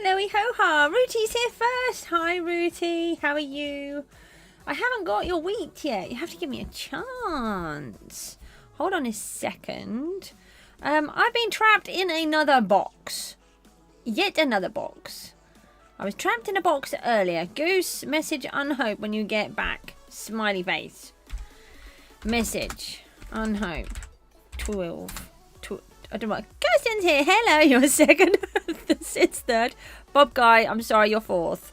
Hello, ho-ha. Rooty's here first. Hi, Rooty. How are you? I haven't got your wheat yet. You have to give me a chance. Hold on a second. I've been trapped in another box. Yet another box. I was trapped in a box earlier. Goose, message unhope when you get back. Smiley face. Message unhope. 12. I don't know. Kirsten's here. Hello, you're second. Sid's third. Bob Guy, I'm sorry, you're fourth.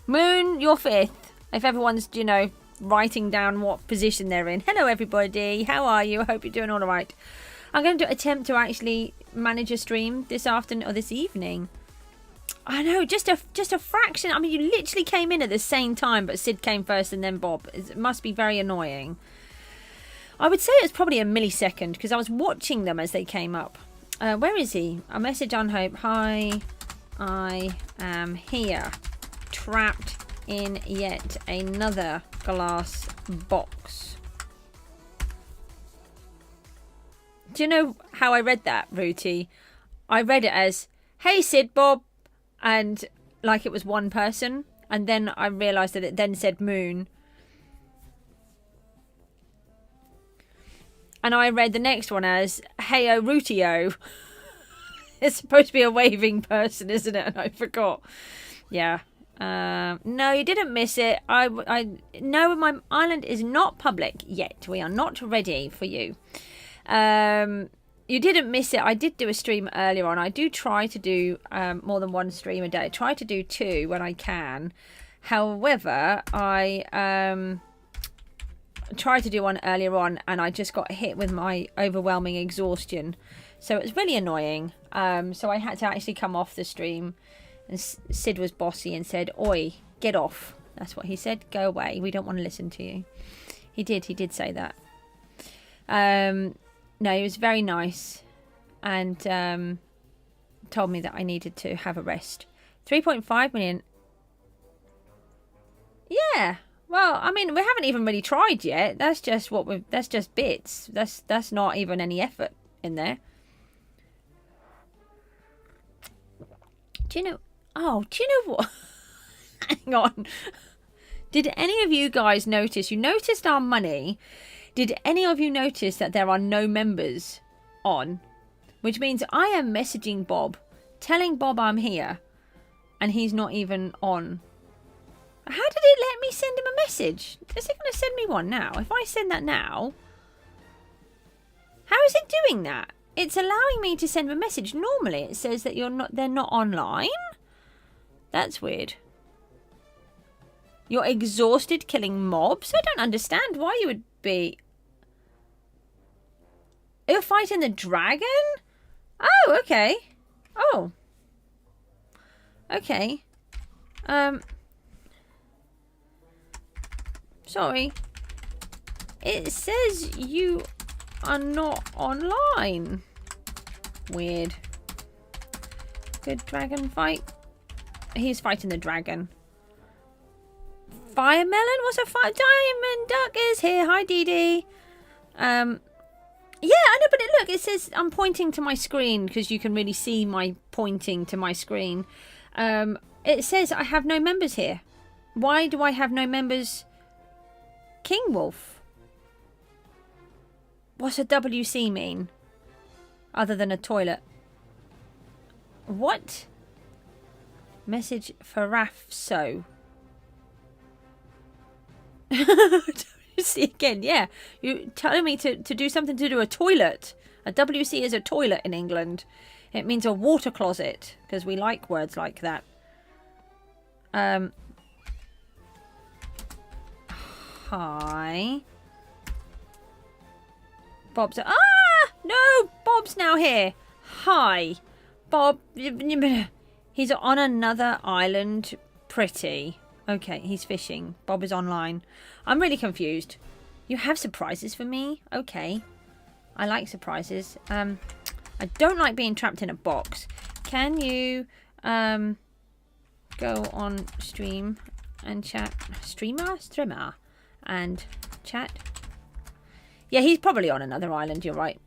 Moon, you're fifth. If everyone's, you know, writing down what position they're in. Hello, everybody. How are you? I hope you're doing all right. I'm going to attempt to actually manage a stream this afternoon or this evening. I know, just a fraction. I mean, you literally came in at the same time, but Sid came first and then Bob. It must be very annoying. I would say it's probably a millisecond because I was watching them as they came up. Where is he? A message on hope. Hi, I am here. Trapped in yet another glass box. Do you know how I read that, Rooty? I read it as, hey, Sid, Bob. And like it was one person. And then I realised that it then said Moon. And I read the next one as, hey-o, Rooty-o. It's supposed to be a waving person, isn't it? And I forgot. Yeah. No, you didn't miss it. No, my island is not public yet. We are not ready for you. You didn't miss it. I did do a stream earlier on. I do try to do more than one stream a day. I try to do 2 when I can. However, I tried to do one earlier on and I just got hit with my overwhelming exhaustion. So it was really annoying. So I had to actually come off the stream. And Sid was bossy and said, oi, get off. That's what he said. Go away. We don't want to listen to you. He did say that. No, he was very nice and told me that I needed to have a rest. 3.5 million. Yeah. Well, I mean, we haven't even really tried yet. That's just that's just bits. That's not even any effort in there. Do you know? Oh, do you know what? Hang on. Did any of you guys notice? You noticed our money. Did any of you notice that there are no members on? Which means I am messaging Bob, telling Bob I'm here, and he's not even on. How did it let me send him a message? Is it going to send me one now? If I send that now, how is it doing that? It's allowing me to send a message. Normally it says that they're not online. That's weird. You're exhausted killing mobs? I don't understand why you would be. You're fighting the dragon? Oh, okay. Oh. Okay. Sorry. It says you are not online. Weird. Good dragon fight. He's fighting the dragon. Firemelon? What's a fire? Diamond Duck is here. Hi, Dee Dee. Yeah, I know, but look, it says I'm pointing to my screen because you can really see my pointing to my screen. It says I have no members here. Why do I have no members? King Wolf. What's a WC mean? Other than a toilet. What? Message for Rafso. WC again, yeah. You're telling me to do something to do a toilet. A WC is a toilet in England. It means a water closet, because we like words like that. Hi. Bob's... No! Bob's now here. Hi. Bob... He's on another island. Pretty. Okay, he's fishing. Bob is online. I'm really confused. You have surprises for me? Okay. I like surprises. I don't like being trapped in a box. Can you go on stream and chat? Streamer? And chat? Yeah, he's probably on another island, you're right.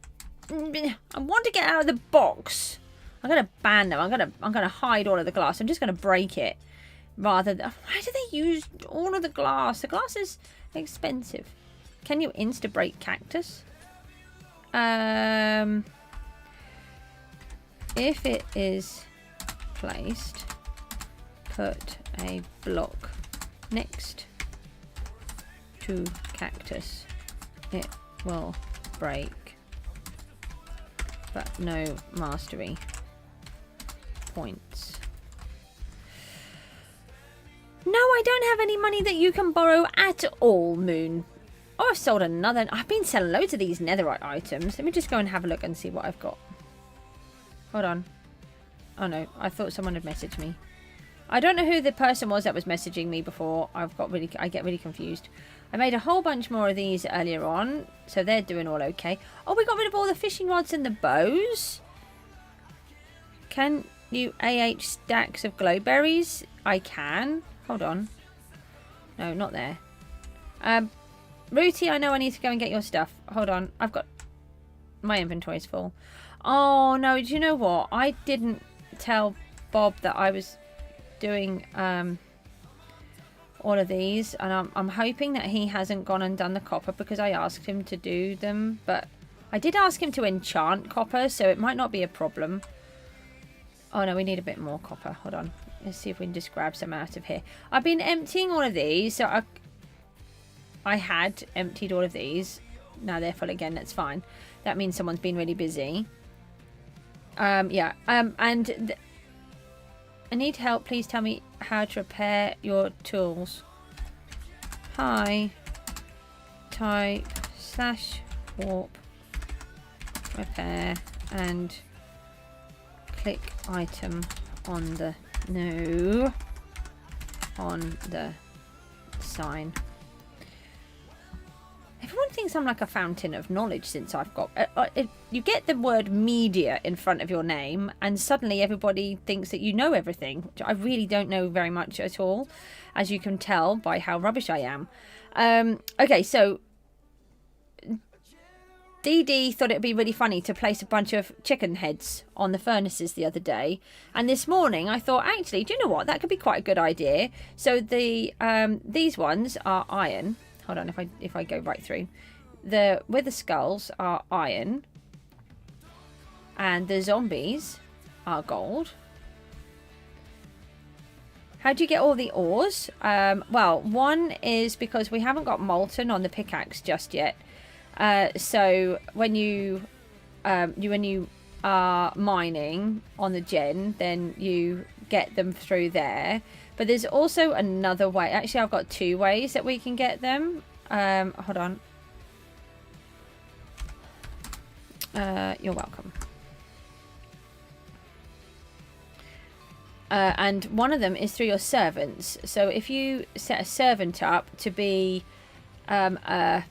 I want to get out of the box. I'm gonna ban them. I'm gonna hide all of the glass. I'm just gonna break it rather than. Why do they use all of the glass? The glass is expensive. Can you insta break cactus? If it is placed, put a block next to cactus. It will break, but no mastery points. No, I don't have any money that you can borrow at all, Moon. Oh, I've sold another. I've been selling loads of these netherite items. Let me just go and have a look and see what I've got. Hold on. Oh no, I thought someone had messaged me. I don't know who the person was that was messaging me before. I get really confused. I made a whole bunch more of these earlier on, so they're doing all okay. Oh, we got rid of all the fishing rods and the bows. Can you AH stacks of glowberries? I can. Hold on. No, not there. Rooty, I know I need to go and get your stuff. Hold on. I've got... My inventory's full. Oh, no. Do you know what? I didn't tell Bob that I was doing all of these. And I'm hoping that he hasn't gone and done the copper because I asked him to do them. But I did ask him to enchant copper, so it might not be a problem. Oh, no. We need a bit more copper. Hold on. Let's see if we can just grab some out of here. I've been emptying all of these. So I had emptied all of these. Now they're full again. That's fine. That means someone's been really busy. Yeah. And I need help. Please tell me how to repair your tools. Hi. Type /warp repair and click item on the on the sign. Everyone thinks I'm like a fountain of knowledge since I've got... you get the word media in front of your name and suddenly everybody thinks that you know everything. Which I really don't know very much at all, as you can tell by how rubbish I am. Okay, so... DD thought it would be really funny to place a bunch of chicken heads on the furnaces the other day. And this morning I thought, actually, do you know what? That could be quite a good idea. So the these ones are iron. Hold on, if I go right through. The wither skulls are iron. And the zombies are gold. How do you get all the ores? Well, one is because we haven't got molten on the pickaxe just yet. So when you are mining on the gen, then you get them through there. But there's also another way. Actually, I've got two ways that we can get them. Hold on. You're welcome. And one of them is through your servants. So if you set a servant up to be a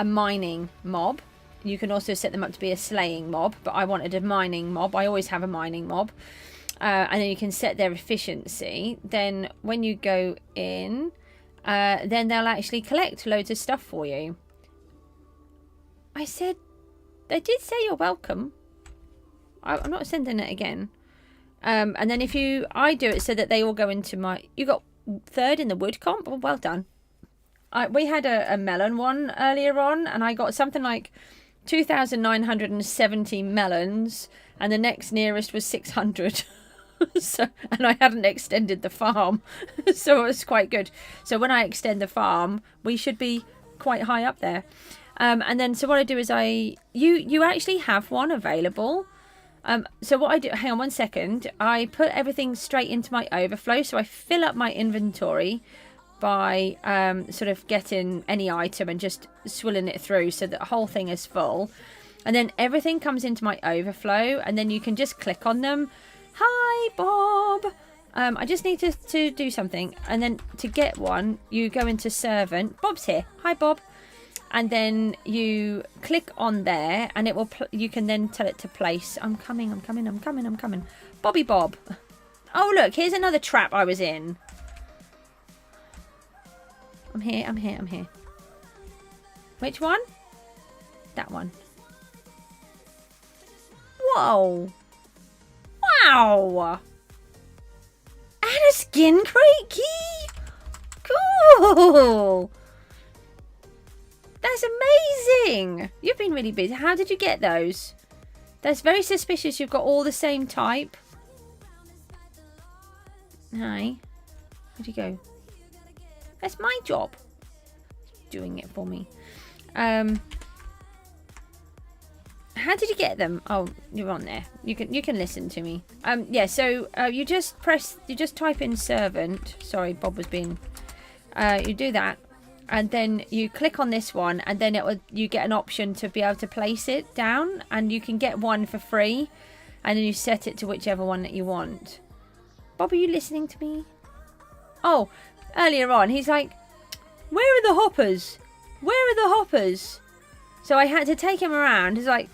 mining mob, you can also set them up to be a slaying mob, but I wanted a mining mob. I always have a mining mob. And then you can set their efficiency. Then when you go in, then they'll actually collect loads of stuff for you. I said, they did say you're welcome. I'm not sending it again. And then I do it so that they all go into my... You got third in the wood comp? Oh, well done. We had a melon one earlier on, and I got something like 2,970 melons, and the next nearest was 600. So, and I hadn't extended the farm, so it was quite good. So when I extend the farm, we should be quite high up there. And then so what I do is you actually have one available. So what I do, hang on one second, I put everything straight into my overflow, so I fill up my inventory by sort of getting any item and just swilling it through so that the whole thing is full. And then everything comes into my overflow, and then you can just click on them. Hi, Bob. I just need to do something. And then to get one, you go into servant. Bob's here. Hi, Bob. And then you click on there, and it will. You can then tell it to place. I'm coming. I'm coming. I'm coming. I'm coming. Bobby Bob. Oh, look. Here's another trap I was in. I'm here. I'm here. I'm here. Which one? That one. Whoa. Wow! And a skin crate key! Cool! That's amazing! You've been really busy. How did you get those? That's very suspicious. You've got all the same type. Hi. Where'd you go? That's my job. Doing it for me. How did you get them? Oh, you're on there. You can listen to me. Yeah, so you just type in servant. Sorry, Bob was being you do that, and then you click on this one, and then you get an option to be able to place it down, and you can get one for free, and then you set it to whichever one that you want. Bob, are you listening to me? Oh, earlier on he's like, where are the hoppers? Where are the hoppers? So I had to take him around. He's like,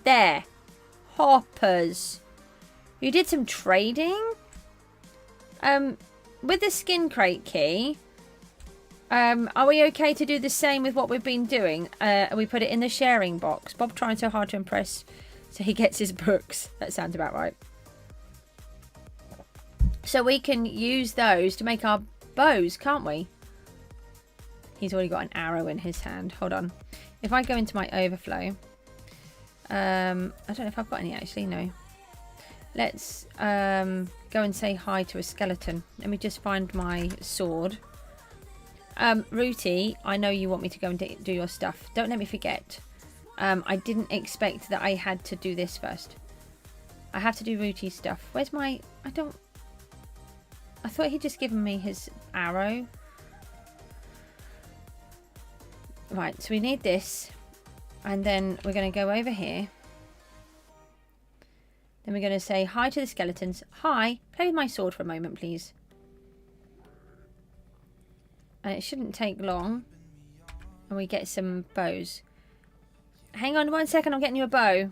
there, hoppers. You did some trading? With the skin crate key, are we okay to do the same with what we've been doing? We put it in the sharing box. Bob trying so hard to impress, so he gets his books. That sounds about right. So we can use those to make our bows, can't we? He's already got an arrow in his hand. Hold on. If I go into my overflow, I don't know if I've got any actually. No. Let's go and say hi to a skeleton. Let me just find my sword. Rooty, I know you want me to go and do your stuff. Don't let me forget. I didn't expect that I had to do this first. I have to do Rooty's stuff. Where's my... I thought he'd just given me his arrow. Right, so we need this. And then we're going to go over here. Then we're going to say hi to the skeletons. Hi, play with my sword for a moment, please. And it shouldn't take long. And we get some bows. Hang on 1 second, I'm getting you a bow.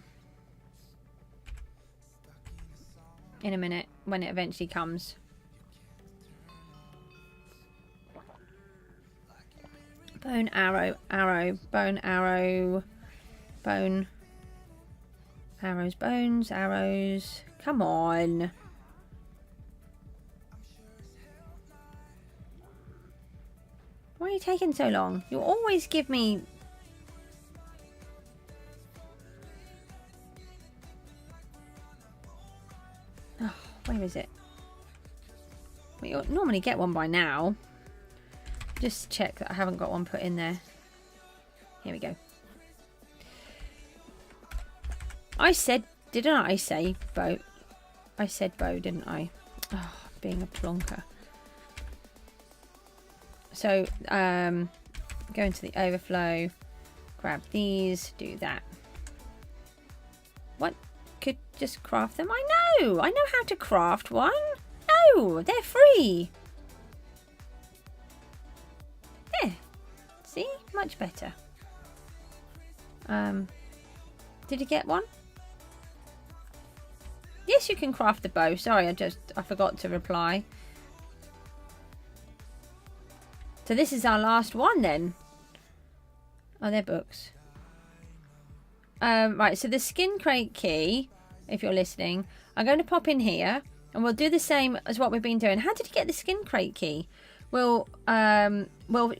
In a minute, when it eventually comes. Bone, arrow, arrow, bone, arrow, bone. Arrows, bones, arrows. Come on. Why are you taking so long? You always give me... Oh, where is it? We normally get one by now. Just check that I haven't got one put in there. Here we go. I said, didn't I say bow? I said bow, didn't I? Oh, being a plonker. So, go into the overflow, grab these, do that. What? Could just craft them? I know how to craft one. No, they're free. There. See? Much better. Did you get one? Yes, you can craft the bow. Sorry, I forgot to reply. So this is our last one then. Oh, they're books. Right, so the skin crate key, if you're listening, I'm going to pop in here and we'll do the same as what we've been doing. How did you get the skin crate key? We'll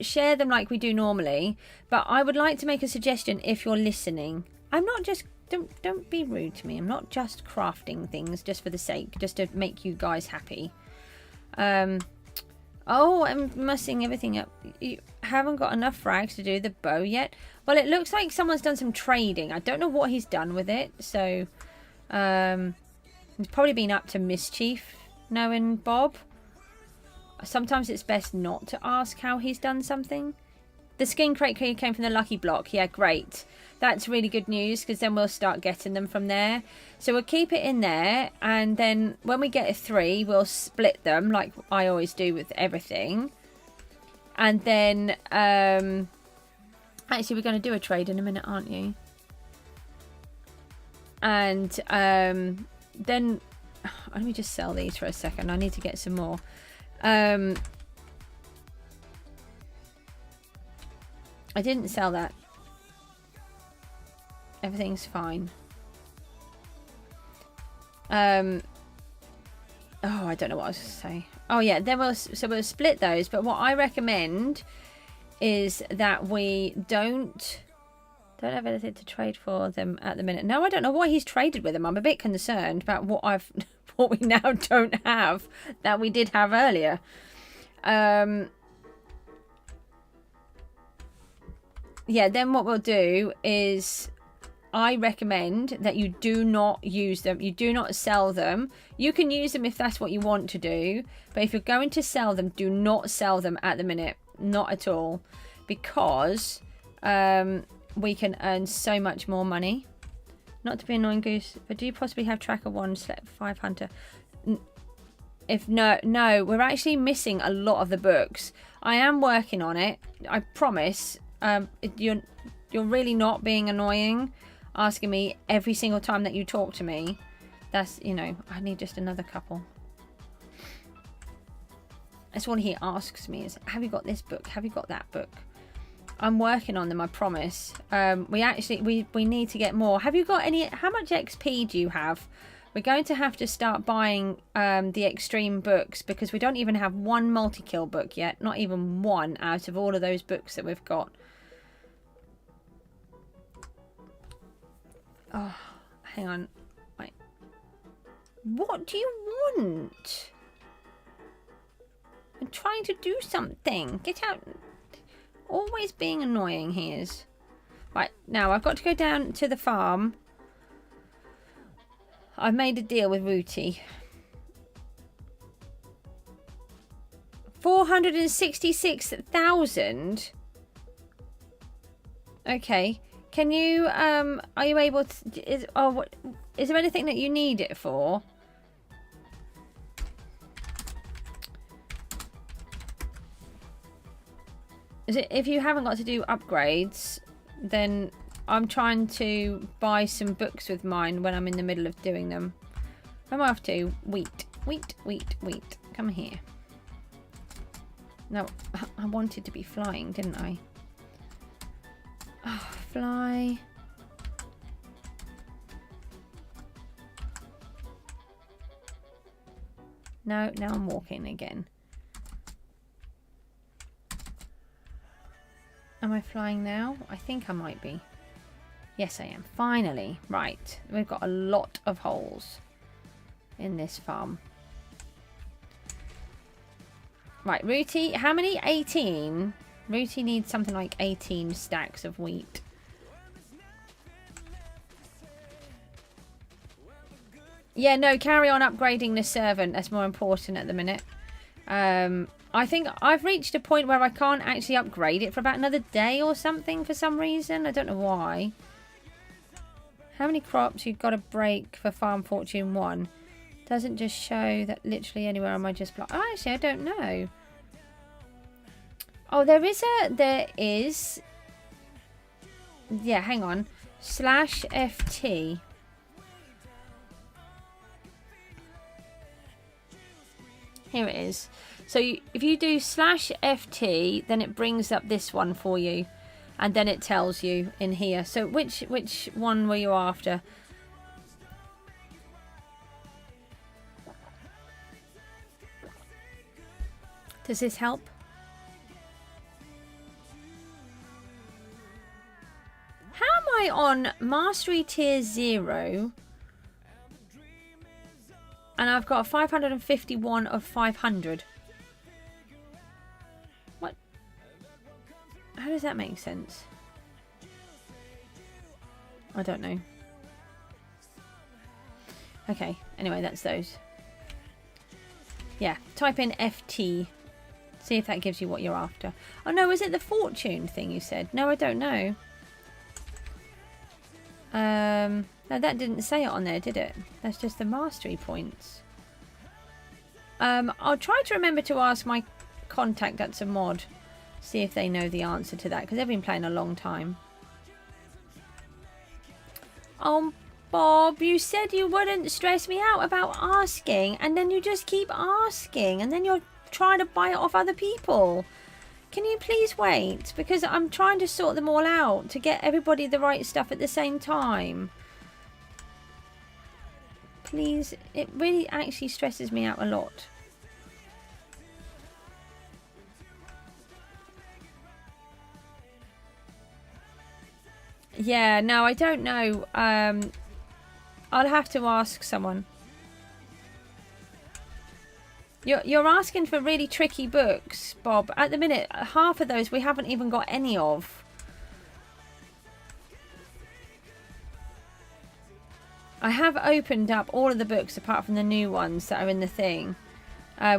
share them like we do normally, but I would like to make a suggestion if you're listening. I'm not just... Don't be rude to me. I'm not just crafting things just for the sake, just to make you guys happy. Oh, I'm messing everything up. You haven't got enough frags to do the bow yet? Well, it looks like someone's done some trading. I don't know what he's done with it. So, he's probably been up to mischief, knowing Bob. Sometimes it's best not to ask how he's done something. The skin crate key came from the lucky block. Yeah, great. That's really good news because then we'll start getting them from there. So we'll keep it in there, and then when we get a 3, we'll split them like I always do with everything. And then, actually we're going to do a trade in a minute, aren't you? And then, let me just sell these for a second. I need to get some more. I didn't sell that. Everything's fine. Oh, I don't know what I was going to say. Oh, yeah, then we'll split those. But what I recommend is that we don't have anything to trade for them at the minute. No, I don't know why he's traded with them. I'm a bit concerned about what we now don't have that we did have earlier. Yeah, then what we'll do is I recommend that you do not use them. You do not sell them. You can use them if that's what you want to do. But if you're going to sell them, do not sell them at the minute. Not at all. Because we can earn so much more money. Not to be annoying, Goose, but do you possibly have tracker 1 select 5 hunter? If no, we're actually missing a lot of the books. I am working on it. I promise. You're really not being annoying, asking me every single time that you talk to me. That's, you know, I need just another couple. That's what he asks me is, have you got this book? Have you got that book? I'm working on them, I promise. We need to get more. Have you got any, how much XP do you have? We're going to have to start buying the extreme books because we don't even have one multi-kill book yet. Not even one out of all of those books that we've got. Oh, hang on. Wait. What do you want? I'm trying to do something. Get out. Always being annoying, he is. Right, now I've got to go down to the farm. I've made a deal with Rooty. 466,000. Okay. Can you, are you able to, is there anything that you need it for? Is it, if you haven't got to do upgrades, then I'm trying to buy some books with mine when I'm in the middle of doing them. I'm off to wheat. Come here. No, I wanted to be flying, didn't I? Oh, fly. No, now I'm walking again. Am I flying now? I think I might be. Yes, I am. Finally. Right. We've got a lot of holes in this farm. Right, Rooty. How many? 18. Rooty needs something like 18 stacks of wheat. Yeah, no, carry on upgrading the servant. That's more important at the minute. I think I've reached a point where I can't actually upgrade it for about another day or something for some reason. I don't know why. How many crops you've got to break for Farm Fortune 1? Doesn't just show that literally anywhere on my just block. Oh, actually, I don't know. Oh, there is. Yeah, hang on. /FT. Here it is. So if you do /FT, then it brings up this one for you. And then it tells you in here. So which one were you after? Does this help? How am I on Mastery Tier 0? And I've got 551 of 500. What? How does that make sense? I don't know. Okay, anyway, that's those. Yeah, type in FT. See if that gives you what you're after. Oh no, is it the fortune thing you said? No, I don't know. No, that didn't say it on there, did it? That's just the mastery points. I'll try to remember to ask my contact that's a mod. See if they know the answer to that, because they've been playing a long time. Oh, Bob, you said you wouldn't stress me out about asking, and then you just keep asking, and then you're trying to buy it off other people. Can you please wait? Because I'm trying to sort them all out to get everybody the right stuff at the same time. Please, it really actually stresses me out a lot. Yeah, no, I don't know. I'll have to ask someone. You're asking for really tricky books, Bob. At the minute, half of those we haven't even got any of. I have opened up all of the books apart from the new ones that are in the thing.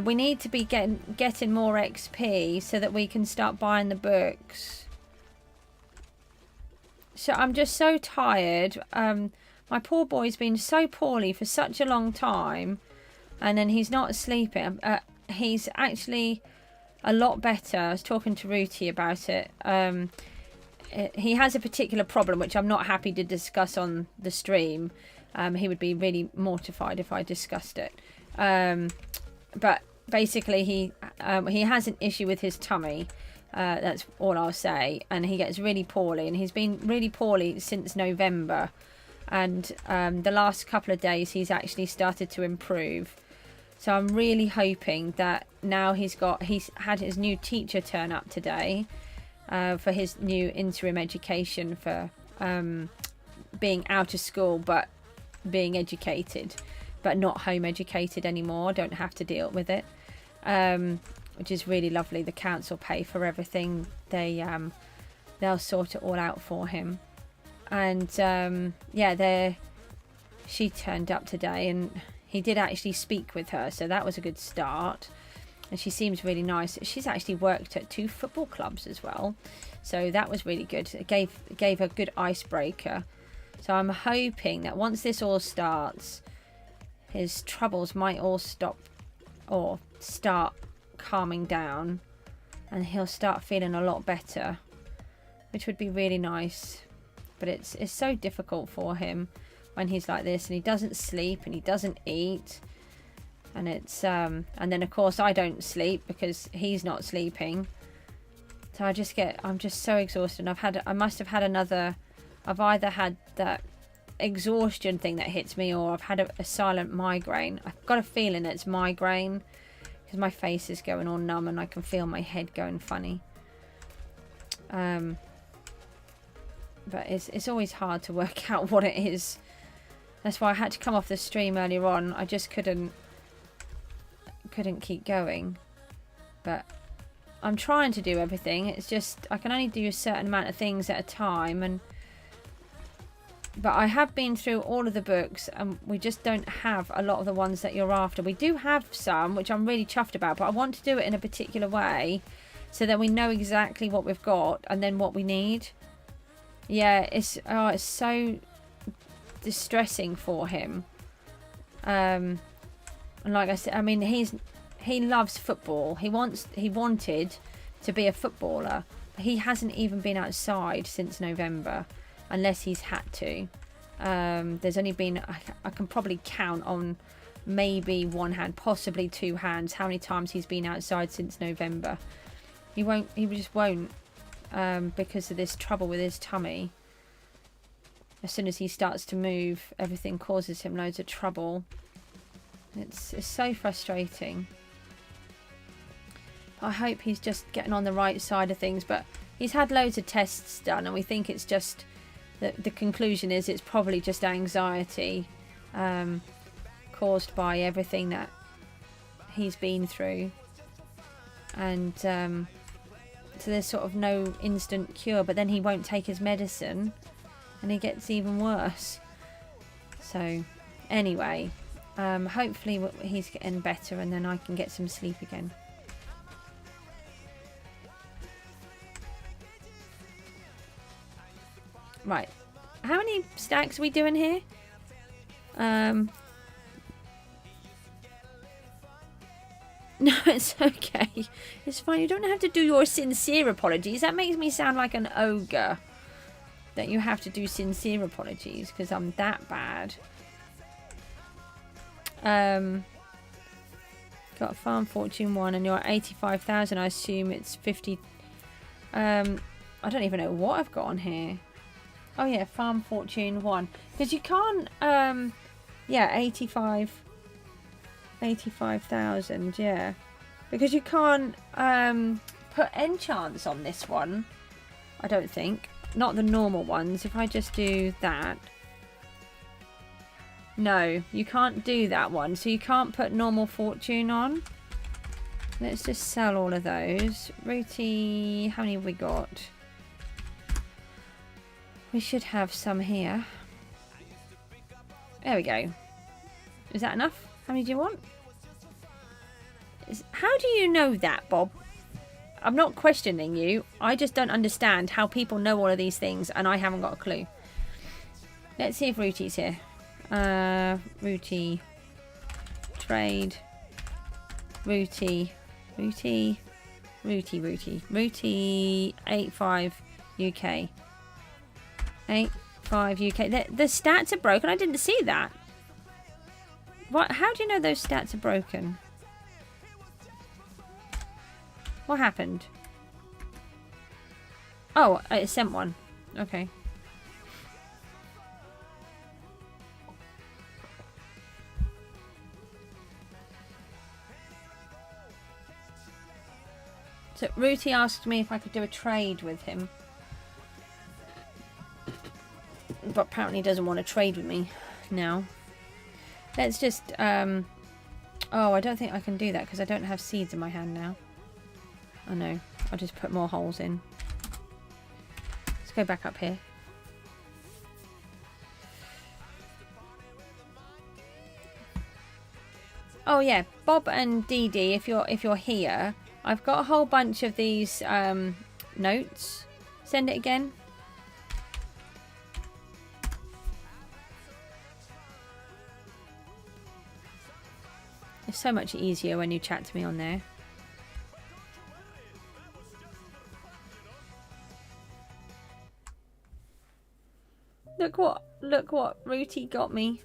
We need to be getting more XP so that we can start buying the books. So I'm just so tired. My poor boy's been so poorly for such a long time. And then he's not sleeping. He's actually a lot better. I was talking to Ruti about it. He has a particular problem, which I'm not happy to discuss on the stream. He would be really mortified if I discussed it. But basically, he has an issue with his tummy. That's all I'll say. And he gets really poorly. And he's been really poorly since November. And the last couple of days, he's actually started to improve. So I'm really hoping that now he's had his new teacher turn up today for his new interim education for being out of school but being educated, but not home educated anymore. Don't have to deal with it, which is really lovely. The council pay for everything. They'll sort it all out for him. And yeah, she turned up today and he did actually speak with her, so that was a good start. And she seems really nice. She's actually worked at 2 football clubs as well, so that was really good. It gave her a good icebreaker. So I'm hoping that once this all starts, his troubles might all stop or start calming down, and he'll start feeling a lot better, which would be really nice. But it's so difficult for him when he's like this, and he doesn't sleep and he doesn't eat, and it's and then of course I don't sleep because he's not sleeping. So I'm just so exhausted. I must have had another. I've either had that exhaustion thing that hits me, or I've had a silent migraine. I've got a feeling it's migraine because my face is going all numb and I can feel my head going funny. But it's always hard to work out what it is. That's why I had to come off the stream earlier on. I just couldn't keep going. But I'm trying to do everything. It's just I can only do a certain amount of things at a time. But I have been through all of the books, and we just don't have a lot of the ones that you're after. We do have some, which I'm really chuffed about, but I want to do it in a particular way so that we know exactly what we've got and then what we need. Yeah, it's so distressing for him. And like I said, I mean, he loves football. He wanted to be a footballer. He hasn't even been outside since November, unless he's had to. There's only been, I can probably count on maybe one hand, possibly 2 hands, how many times he's been outside since November. He just won't, because of this trouble with his tummy. As soon as he starts to move, everything causes him loads of trouble. It's so frustrating. I hope he's just getting on the right side of things, but he's had loads of tests done, and we think it's just the conclusion is it's probably just anxiety caused by everything that he's been through. And so there's sort of no instant cure, but then he won't take his medicine and he gets even worse. So anyway, hopefully he's getting better and then I can get some sleep again. Right, how many stacks are we doing here? No, it's okay. It's fine. You don't have to do your sincere apologies. That makes me sound like an ogre. That you have to do sincere apologies because I'm that bad. Got a Farm Fortune 1 and you're at 85,000. I assume it's 50. I don't even know what I've got on here. Oh yeah, Farm Fortune 1. Because you can't Yeah, 85,000, yeah. Because you can't put enchants on this one, I don't think. Not the normal ones. If I just do that. No, you can't do that one. So you can't put normal fortune on. Let's just sell all of those. Rooty, how many have we got? We should have some here. There we go. Is that enough? How many do you want? How do you know that, Bob? I'm not questioning you. I just don't understand how people know all of these things and I haven't got a clue. Let's see if Rooty's here. Rooty. Trade. Rooty. Rooty. Rooty. 85 UK. 85 UK. The stats are broken. I didn't see that. What? How do you know those stats are broken? What happened? Oh, it sent one. Okay. So Rooty asked me if I could do a trade with him. But apparently he doesn't want to trade with me now. Let's just... oh, I don't think I can do that because I don't have seeds in my hand now. Oh no, I'll just put more holes in. Let's go back up here. Oh yeah, Bob and Dee Dee, if you're here, I've got a whole bunch of these notes. Send it again. It's so much easier when you chat to me on there. Look what Rooty got me.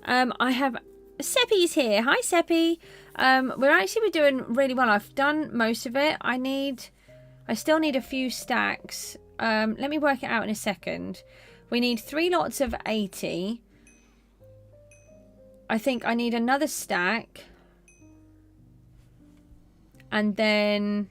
I have Seppi's here. Hi Seppi. We're doing really well. I've done most of it. I still need a few stacks. Let me work it out in a second. We need 3 lots of 80. I think I need another stack. And then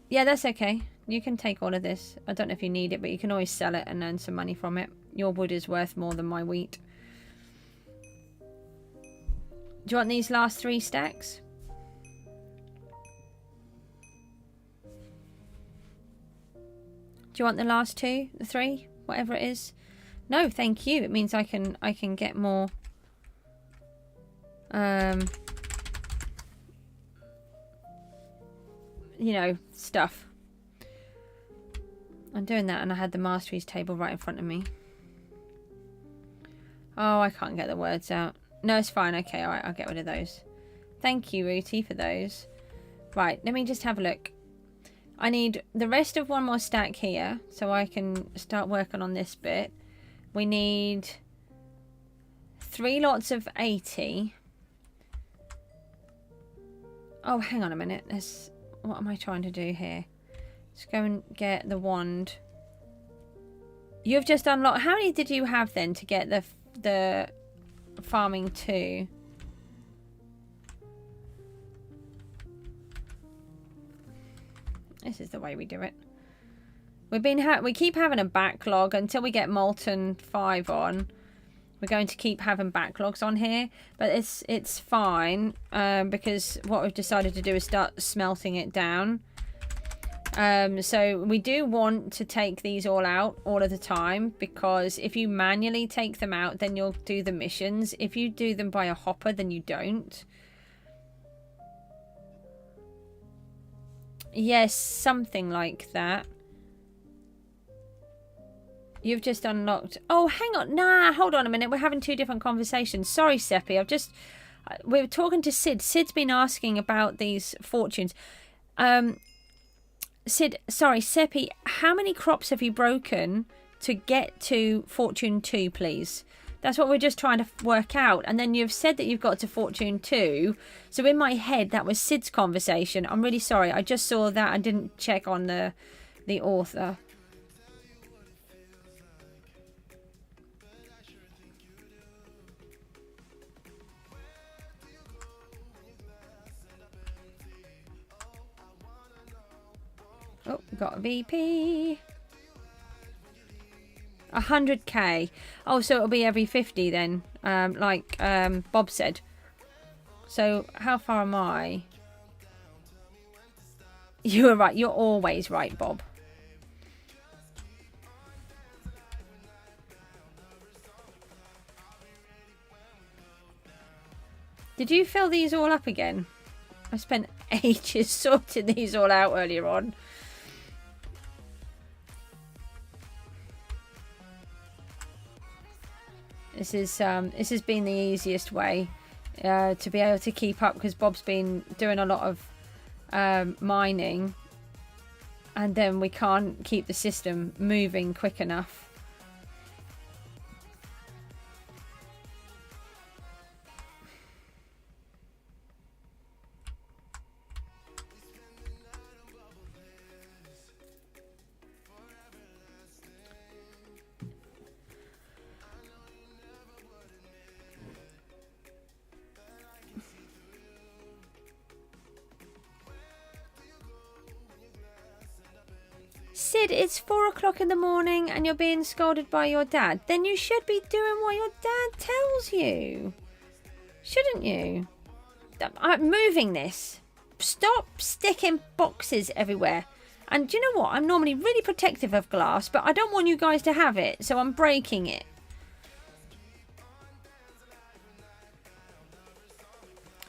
yeah, that's okay. You can take all of this. I don't know if you need it, but you can always sell it and earn some money from it. Your wood is worth more than my wheat. Do you want these last 3 stacks? Do you want the last 2? The 3? Whatever it is? No, thank you. It means I can get more you know, stuff. I'm doing that and I had the masteries table right in front of me. Oh, I can't get the words out. No, it's fine. Okay, alright, I'll get rid of those. Thank you, Rooty, for those. Right, let me just have a look. I need the rest of one more stack here so I can start working on this bit. We need 3 lots of 80. Oh, hang on a minute. What am I trying to do here? Let's go and get the wand. You've just unlocked... How many did you have then to get the farming 2? This is the way we do it. We keep having a backlog until we get Molten 5 on. We're going to keep having backlogs on here, but it's fine because what we've decided to do is start smelting it down. So we do want to take these all out all of the time, because if you manually take them out, then you'll do the missions. If you do them by a hopper, then you don't. Yes, something like that. You've just unlocked... Oh, hang on. Nah, hold on a minute. We're having 2 different conversations. Sorry, Seppi. We were talking to Sid. Sid's been asking about these fortunes. Sid, sorry, Seppi, how many crops have you broken to get to Fortune 2, please? That's what we're just trying to work out. And then you've said that you've got to Fortune 2. So in my head, that was Sid's conversation. I'm really sorry. I just saw that and didn't check on the author. Oh, got a VP. 100k. Oh, so it'll be every 50 then, like Bob said. So how far am I? You were right. You're always right, Bob. Did you fill these all up again? I spent ages sorting these all out earlier on. This has been the easiest way to be able to keep up, because Bob's been doing a lot of mining, and then we can't keep the system moving quick enough. Sid, it's 4 o'clock in the morning and you're being scolded by your dad. Then you should be doing what your dad tells you. Shouldn't you? I'm moving this. Stop sticking boxes everywhere. And do you know what? I'm normally really protective of glass, but I don't want you guys to have it, so I'm breaking it.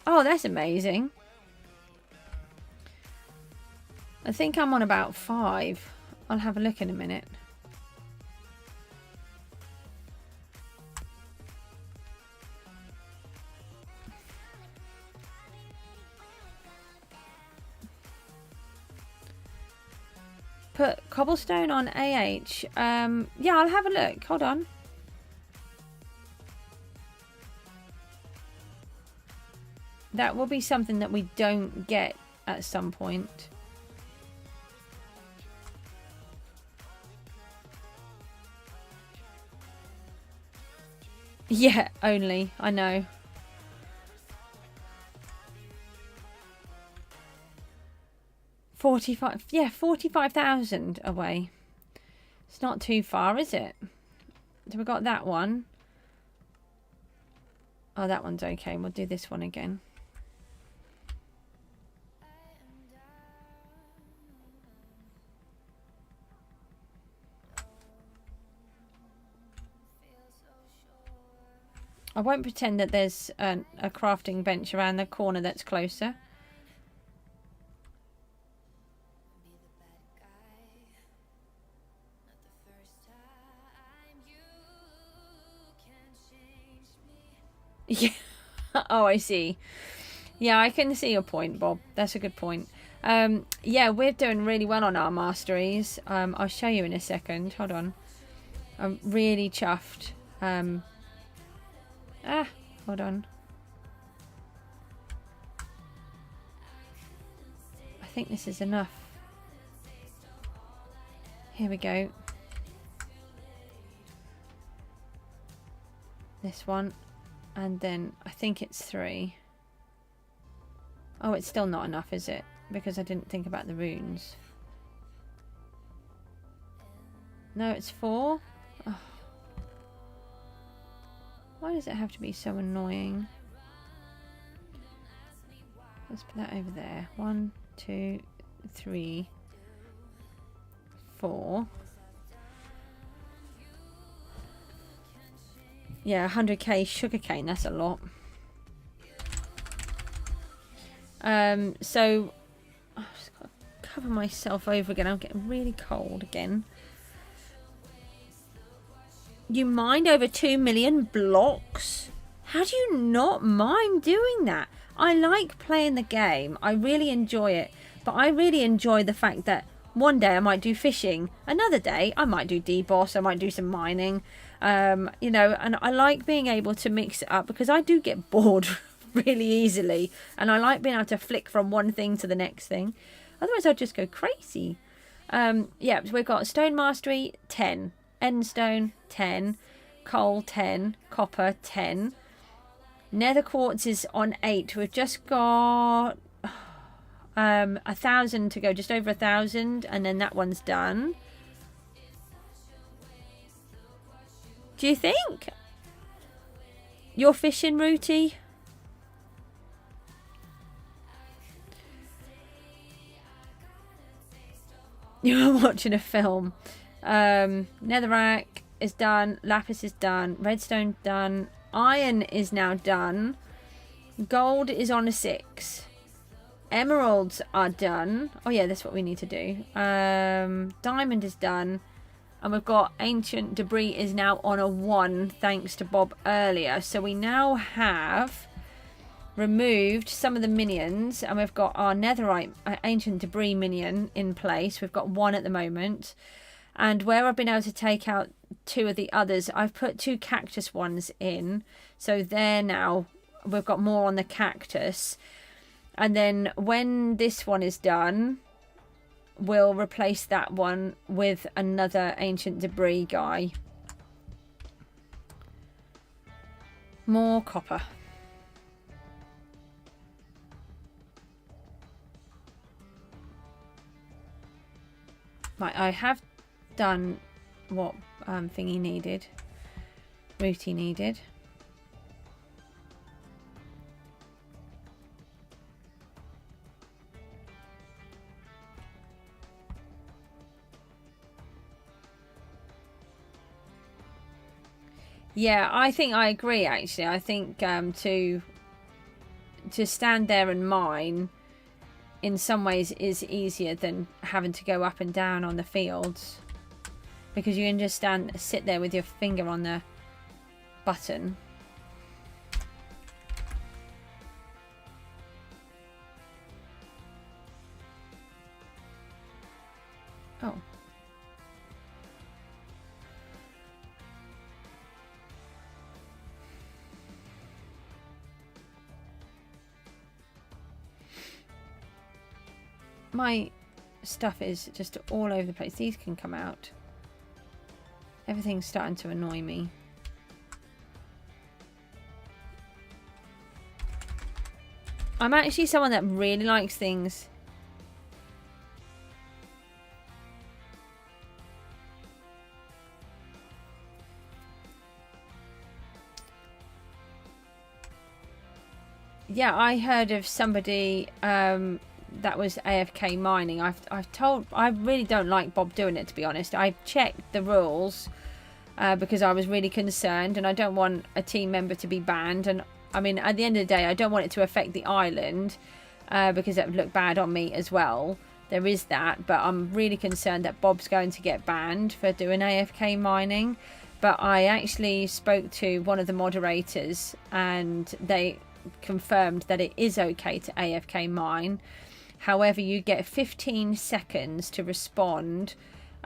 Oh, that's amazing. I think I'm on about 5. I'll have a look in a minute. Put cobblestone on AH. Yeah, I'll have a look. Hold on. That will be something that we don't get at some point. Yeah, only. I know. Yeah, 45,000 away. It's not too far, is it? So we got that one. Oh, that one's okay. We'll do this one again. I won't pretend that there's a crafting bench around the corner that's closer. Yeah. Oh, I see. Yeah, I can see your point, Bob. That's a good point. Yeah, we're doing really well on our masteries. I'll show you in a second. Hold on. I'm really chuffed. Hold on. I think this is enough. Here we go. This one. And then I think it's 3. Oh, it's still not enough, is it? Because I didn't think about the runes. No, it's 4. Oh. Why does it have to be so annoying? Let's put that over there. 1, 2, 3, 4. Yeah, 100k sugarcane. That's a lot. So I've just got to cover myself over again. I'm getting really cold again. You mined over 2 million blocks? How do you not mind doing that? I like playing the game. I really enjoy it. But I really enjoy the fact that one day I might do fishing. Another day I might do deboss. I might do some mining. You know, and I like being able to mix it up because I do get bored really easily, and I like being able to flick from one thing to the next thing. Otherwise I'd just go crazy. Yeah, so we've got stone mastery 10, endstone 10, coal 10, copper 10, nether quartz is on 8. We've just got 1,000 to go, just over 1,000, and then that one's done. Do you think? You're fishing, Rooty? You're watching a film. Netherrack is done. Lapis is done. Redstone done. Iron is now done. Gold is on a 6. Emeralds are done. Oh yeah, that's what we need to do. Diamond is done. And we've got ancient debris is now on a 1 thanks to Bob earlier. So we now have removed some of the minions, and we've got our netherite ancient debris minion in place. We've got 1 at the moment. And where I've been able to take out 2 of the others, I've put 2 cactus ones in. So there now, we've got more on the cactus. And then when this one is done, we'll replace that one with another ancient debris guy. More copper. Right, I have done what thingy needed. Rooty needed. Yeah, I think I agree, actually. I think to stand there and mine in some ways is easier than having to go up and down on the fields, because you can just sit there with your finger on the button. Oh. My stuff is just all over the place. These can come out. Everything's starting to annoy me. I'm actually someone that really likes things. Yeah, I heard of somebody that was AFK mining. I really don't like Bob doing it, to be honest. I checked the rules because I was really concerned, and I don't want a team member to be banned. And I mean, at the end of the day, I don't want it to affect the island because that would look bad on me as well. There is that, but I'm really concerned that Bob's going to get banned for doing AFK mining. But I actually spoke to one of the moderators, and they confirmed that it is okay to AFK mine. However, you get 15 seconds to respond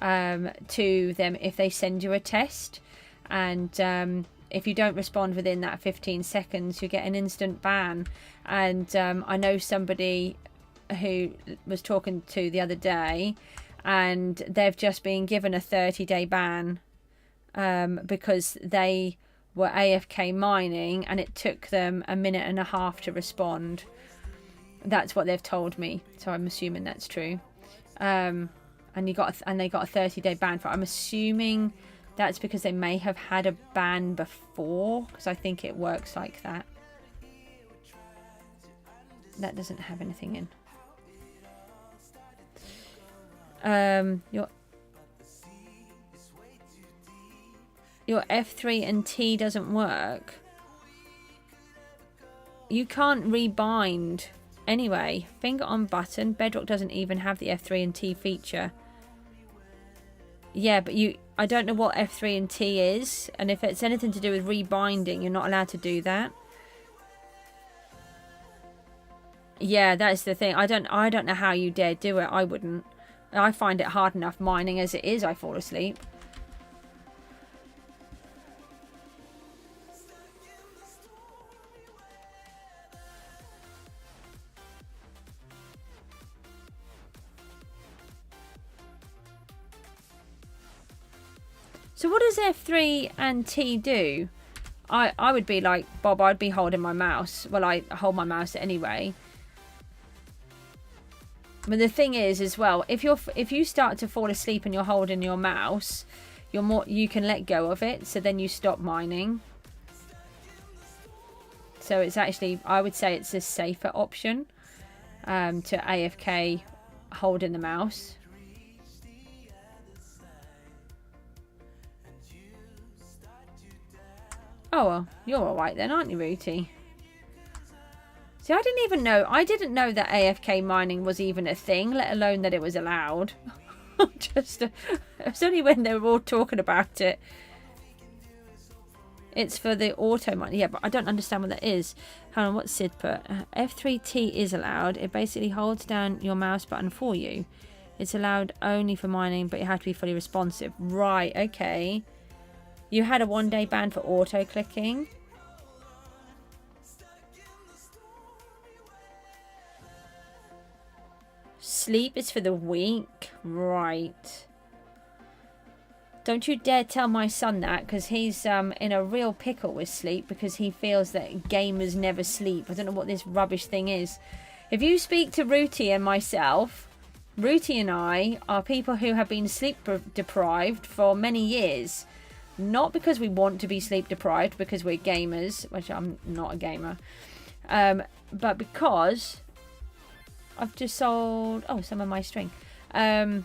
to them if they send you a test, and if you don't respond within that 15 seconds, you get an instant ban. And I know somebody who was talking to the other day, and they've just been given a 30-day ban because they were AFK mining and it took them 1.5 minutes to respond. That's what they've told me, so I'm assuming that's true. And they got a 30-day ban for it. I'm assuming that's because they may have had a ban before, because I think it works like that. That doesn't have anything in. Your F3 and T doesn't work. You can't rebind anyway. Finger on button. Bedrock doesn't even have the F3 and T feature. Yeah, but I don't know what F3 and T is, and if it's anything to do with rebinding, you're not allowed to do that. Yeah, that's the thing. I don't know how you dare do it. I wouldn't. I find it hard enough mining as it is. I fall asleep. So what does F3 and T do? I would be like, Bob, I'd be holding my mouse. Well, I hold my mouse anyway. But the thing is as well, if you start to fall asleep and you're holding your mouse, you can let go of it, so then you stop mining. So it's actually, I would say it's a safer option to AFK holding the mouse. Oh, well, you're alright then, aren't you, Rooty? See, I didn't know that AFK mining was even a thing, let alone that it was allowed. It was only when they were all talking about it. It's for the auto mining. Yeah, but I don't understand what that is. Hold on, what's Sid put? F3T is allowed. It basically holds down your mouse button for you. It's allowed only for mining, but you have to be fully responsive. Right, okay. You had a 1-day ban for auto-clicking. Sleep is for the weak. Right. Don't you dare tell my son that, because he's in a real pickle with sleep, because he feels that gamers never sleep. I don't know what this rubbish thing is. If you speak to Rooty and myself, Rooty and I are people who have been sleep deprived for many years. Not because we want to be sleep deprived, because we're gamers, which I'm not a gamer, but because I've just sold some of my string, but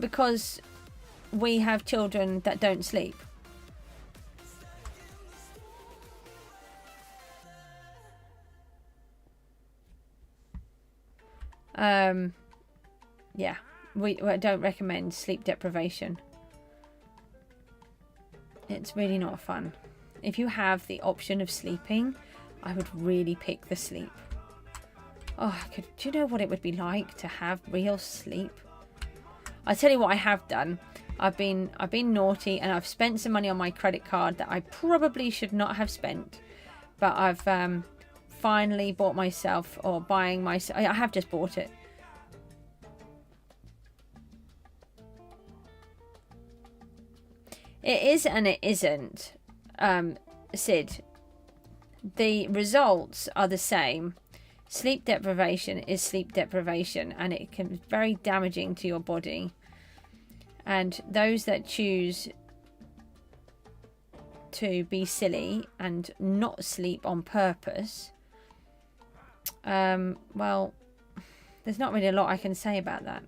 because we have children that don't sleep. Yeah. We don't recommend sleep deprivation. It's really not fun. If you have the option of sleeping, I would really pick the sleep. Oh, do you know what it would be like to have real sleep? I tell you what I have done. I've been naughty and I've spent some money on my credit card that I probably should not have spent. But I've finally bought myself, or buying myself. I have just bought it. It is and it isn't, Sid. The results are the same. Sleep deprivation is sleep deprivation, and it can be very damaging to your body. And those that choose to be silly and not sleep on purpose, well, there's not really a lot I can say about that.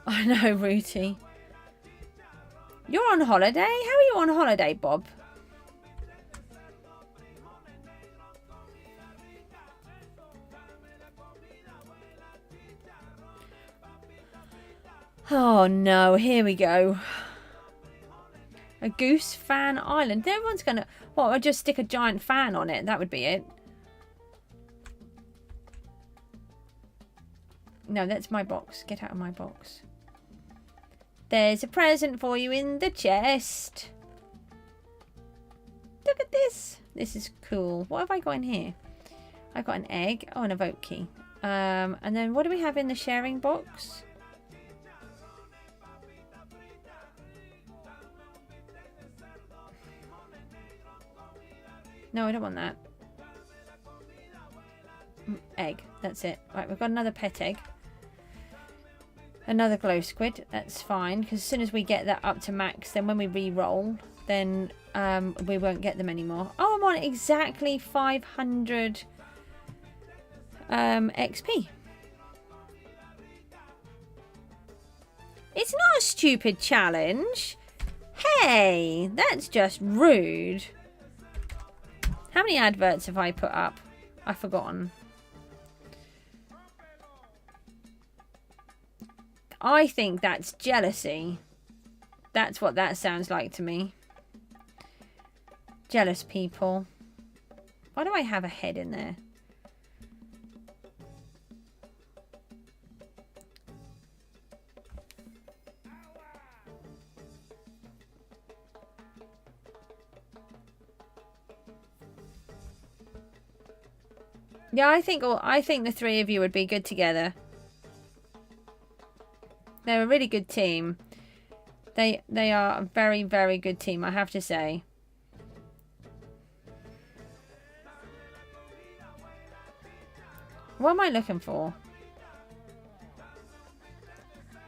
I know, Rooty. You're on holiday? How are you on holiday, Bob? Oh no, here we go. A goose fan island. Everyone's gonna... Well, I'll just stick a giant fan on it. That would be it. No, that's my box. Get out of my box. There's a present for you in the chest. Look at this. This is cool. What have I got in here? I've got an egg. Oh, and a vote key. And then what do we have in the sharing box? No, I don't want that. Egg. That's it. Right, we've got another pet egg. Another glow squid. That's fine, because as soon as we get that up to max, then when we re-roll, then we won't get them anymore. Oh, I'm on exactly 500 XP. It's not a stupid challenge. Hey, that's just rude. How many adverts have I put up? I've forgotten. I think that's jealousy. That's what that sounds like to me. Jealous people. Why do I have a head in there? Yeah, I think the three of you would be good together. They're a really good team. They are a very, very good team, I have to say. What am I looking for?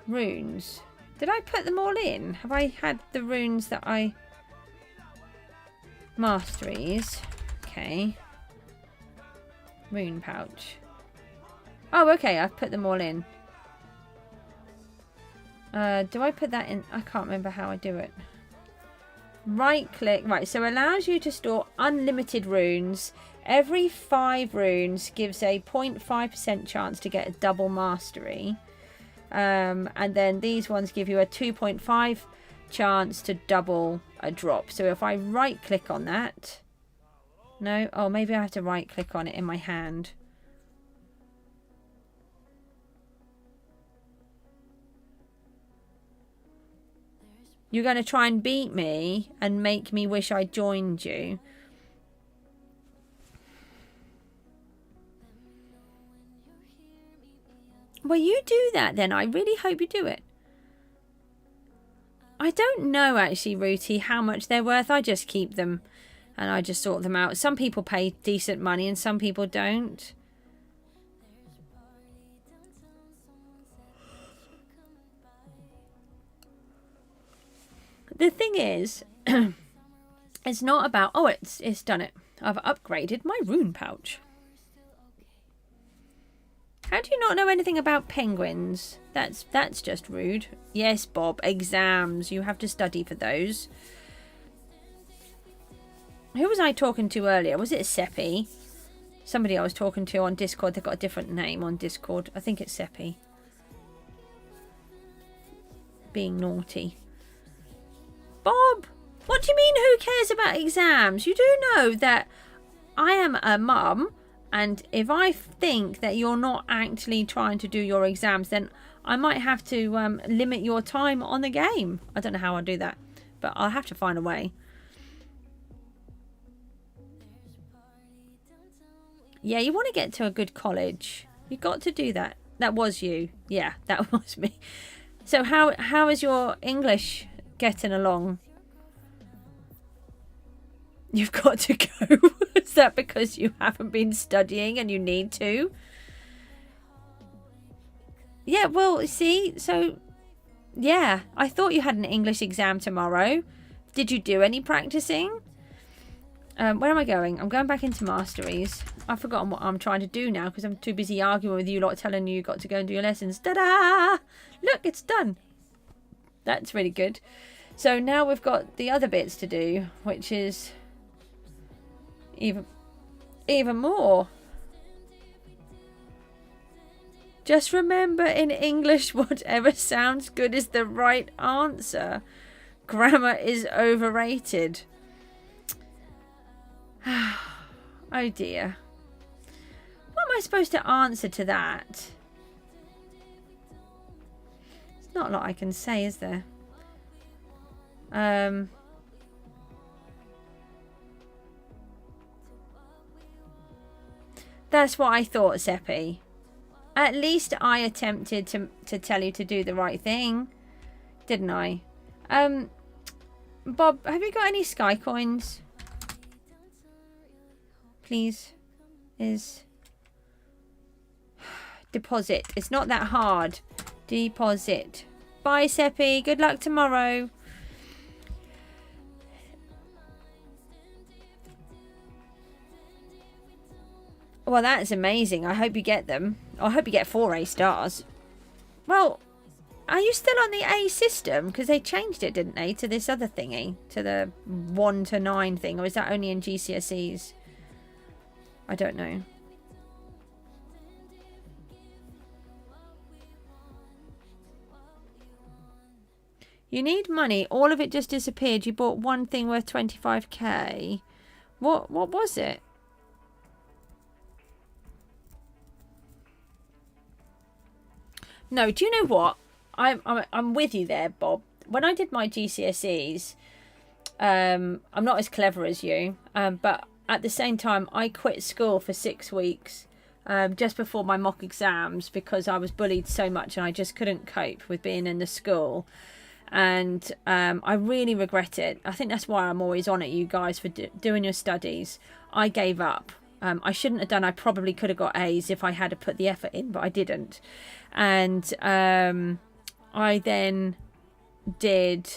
Runes. Did I put them all in? Have I had the runes that I... Masteries. Okay. Rune pouch. Oh, okay. I've put them all in. Do I put that in? I can't remember how I do it. Right click. Right. So allows you to store unlimited runes. Every 5 runes gives a 0.5% chance to get a double mastery. And then these ones give you a 2.5 chance to double a drop. So if I right click on that. No. Oh, maybe I have to right click on it in my hand. You're going to try and beat me and make me wish I joined you. Well, you do that then. I really hope you do it. I don't know actually, Rooty, how much they're worth. I just keep them and I just sort them out. Some people pay decent money and some people don't. The thing is, it's not about... Oh, it's done it. I've upgraded my rune pouch. How do you not know anything about penguins? That's just rude. Yes, Bob. Exams. You have to study for those. Who was I talking to earlier? Was it Seppi? Somebody I was talking to on Discord. They've got a different name on Discord. I think it's Seppi. Being naughty. Bob, what do you mean who cares about exams? You do know that I am a mum, and if I think that you're not actually trying to do your exams, then I might have to limit your time on the game. I don't know how I'll do that, but I'll have to find a way. Yeah, you want to get to a good college. You've got to do that. That was you. Yeah, that was me. So how is your English getting along? You've got to go. Is that because you haven't been studying and you need to? Yeah, well, see, so yeah, I thought you had an English exam tomorrow. Did you do any practicing? Where am I going? I'm going back into masteries. I've forgotten what I'm trying to do now because I'm too busy arguing with you lot, telling you got to go and do your lessons. Ta-da! Look, it's done. That's really good. So now we've got the other bits to do, which is even more. Just remember, in English, whatever sounds good is the right answer. Grammar is overrated. Oh dear. What am I supposed to answer to that? It's not a lot I can say, is there? That's what I thought, Seppi. At least I attempted to tell you to do the right thing, didn't I? Bob, have you got any sky coins? Please. Is deposit. It's not that hard. Deposit. Bye, Seppi. Good luck tomorrow. Well, that's amazing. I hope you get them. I hope you get 4 A stars. Well, are you still on the A system? Because they changed it, didn't they, to this other thingy, to the 1 to 9 thing, or is that only in GCSEs? I don't know. You need money. All of it just disappeared. You bought one thing worth 25k. What was it? No, do you know what? I'm with you there, Bob. When I did my GCSEs, I'm not as clever as you, but at the same time, I quit school for 6 weeks just before my mock exams, because I was bullied so much and I just couldn't cope with being in the school. And I really regret it. I think that's why I'm always on at you guys for doing your studies. I gave up. I shouldn't have done. I probably could have got A's if I had put the effort in, but I didn't. And I then did...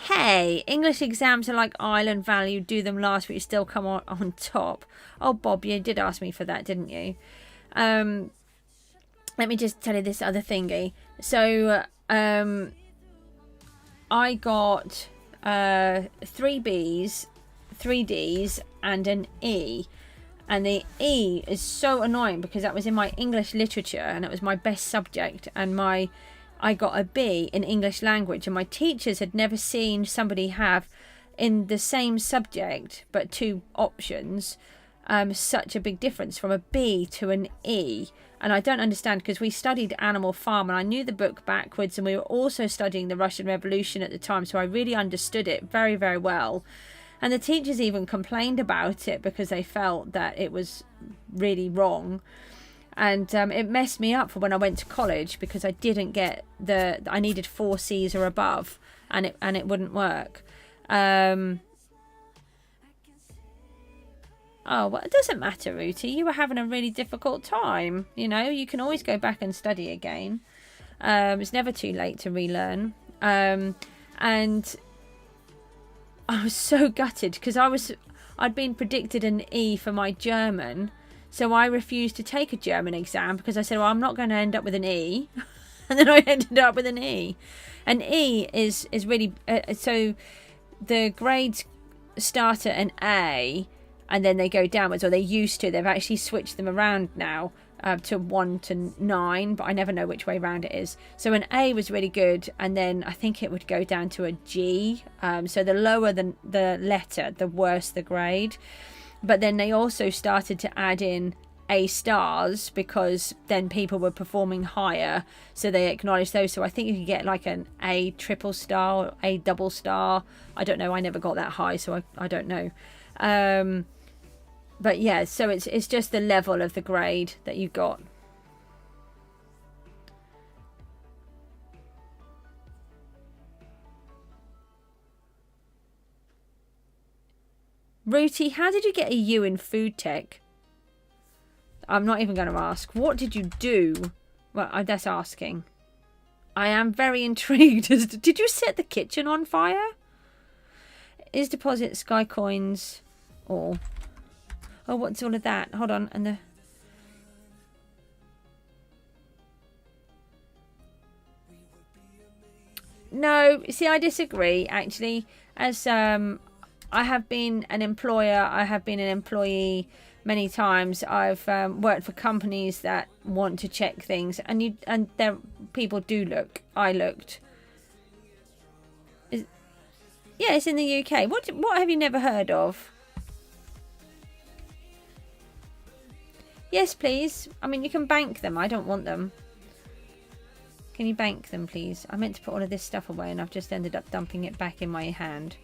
Hey, English exams are like island value. Do them last, but you still come on top. Oh, Bob, you did ask me for that, didn't you? Let me just tell you this other thingy. So, I got 3 B's, 3 D's, and an E. And the E is so annoying because that was in my English literature and it was my best subject. And I got a B in English language, and my teachers had never seen somebody have in the same subject but 2 options such a big difference from a B to an E. And I don't understand, because we studied Animal Farm and I knew the book backwards, and we were also studying the Russian Revolution at the time, so I really understood it very, very well. And the teachers even complained about it because they felt that it was really wrong. And it messed me up for when I went to college, because I didn't get I needed 4 C's or above, and it wouldn't work. Oh, well, it doesn't matter, Ruti. You were having a really difficult time. You know, you can always go back and study again. It's never too late to relearn. And I was so gutted because I'd been predicted an E for my German. So I refused to take a German exam because I said, well, I'm not going to end up with an E. And then I ended up with an E. An E is really... so the grades start at an A and then they go downwards, or they used to. They've actually switched them around now to 1 to 9, but I never know which way round it is. So an A was really good, and then I think it would go down to a G. So the lower the letter, the worse the grade. But then they also started to add in A stars, because then people were performing higher, so they acknowledged those. So I think you could get like an A triple star or A double star. I don't know, I never got that high, so I don't know. But yeah, so it's just the level of the grade that you got. Ruti, how did you get a U in food tech? I'm not even going to ask. What did you do? Well, that's asking. I am very intrigued. Did you set the kitchen on fire? Is deposit Sky coins or... Oh, what's all of that? Hold on. And the... No, see, I disagree, actually. As I have been an employer, I have been an employee many times. I've worked for companies that want to check things, and there people do look. I looked. Yeah, it's in the UK. What have you never heard of? Yes, please. I mean, you can bank them. I don't want them. Can you bank them, please? I meant to put all of this stuff away, and I've just ended up dumping it back in my hand.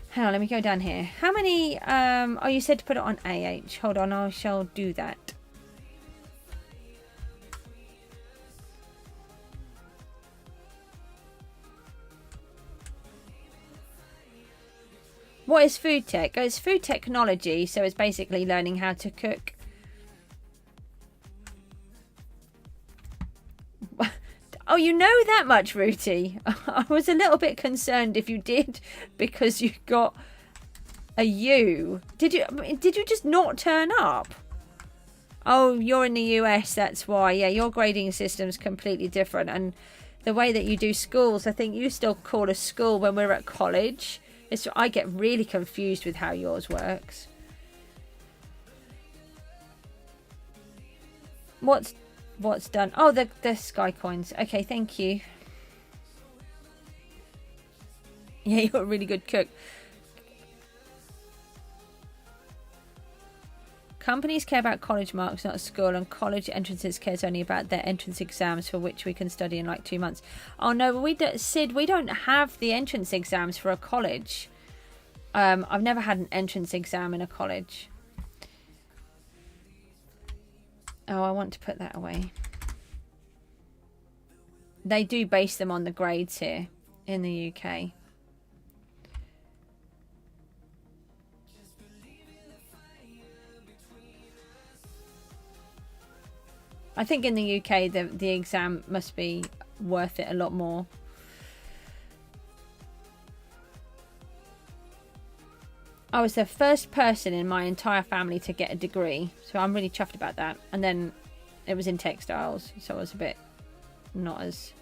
Hang on, let me go down here. How many... oh, you said to put it on AH. Hold on, I shall do that. What is food tech? Oh, it's food technology, so it's basically learning how to cook. Oh, you know that much, Ruti. I was a little bit concerned if you did, because you got a U. Did you just not turn up? Oh, you're in the US, that's why. Yeah, your grading system's completely different. And the way that you do schools, I think you still call a school when we're at college. I get really confused with how yours works. What's done? Oh, the sky coins. Okay, thank you. Yeah, you're a really good cook. Companies care about college marks, not school, and college entrances cares only about their entrance exams, for which we can study in like 2 months. Oh no, but Sid, we don't have the entrance exams for a college. I've never had an entrance exam in a college. Oh, I want to put that away. They do base them on the grades here in the UK. I think in the UK the exam must be worth it a lot more. I was the first person in my entire family to get a degree, so I'm really chuffed about that. And then it was in textiles, so it was a bit not as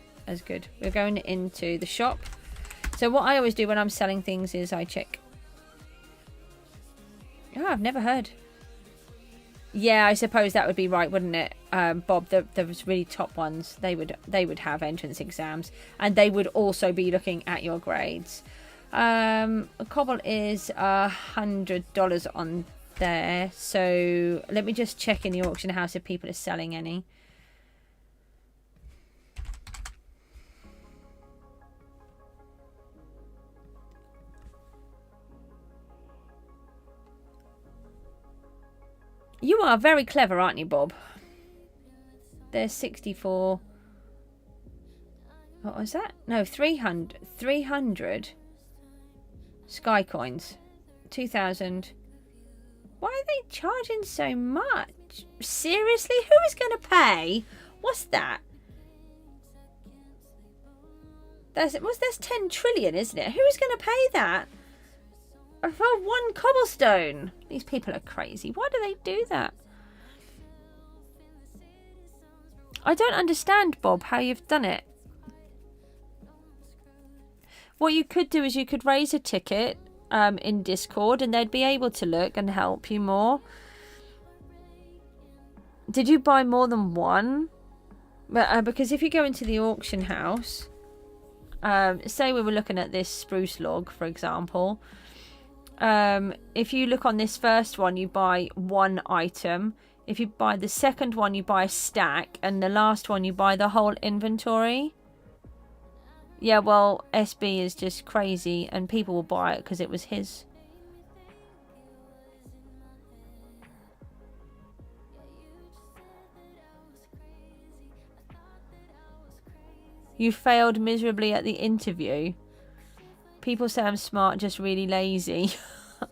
good. We're going into the shop. So what I always do when I'm selling things is I check. Oh, I've never heard. Yeah, I suppose that would be right, wouldn't it, Bob? The really top ones, they would have entrance exams, and they would also be looking at your grades. A cobble is $100 on there, so let me just check in the auction house if people are selling any. You are very clever, aren't you, Bob? There's 64. What was that? No, 300 Sky coins. 2,000. Why are they charging so much? Seriously? Who is going to pay? What's that? That's 10 trillion, isn't it? Who is going to pay that? For one cobblestone. These people are crazy. Why do they do that? I don't understand, Bob, how you've done it. What you could do is you could raise a ticket in Discord and they'd be able to look and help you more. Did you buy more than one? Because if you go into the auction house, say we were looking at this spruce log, for example. If you look on this first one, you buy one item. If you buy the second one, you buy a stack. And the last one, you buy the whole inventory. Yeah, well, SB is just crazy and people will buy it because it was his. You failed miserably at the interview. People say I'm smart, just really lazy.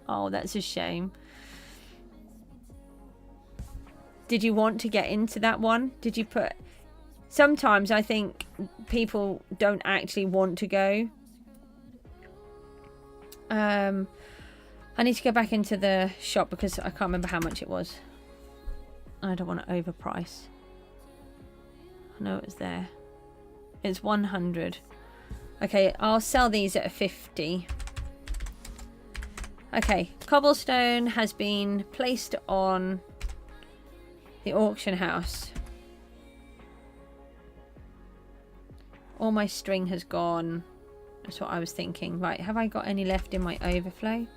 Oh, that's a shame. Did you want to get into that one? Did you put... Sometimes I think people don't actually want to go. I need to go back into the shop because I can't remember how much it was. I don't want to overprice. I know it was there. It's 100. Okay, I'll sell these at a 50. Okay, cobblestone has been placed on the auction house. All my string has gone. That's what I was thinking. Right, have I got any left in my overflow?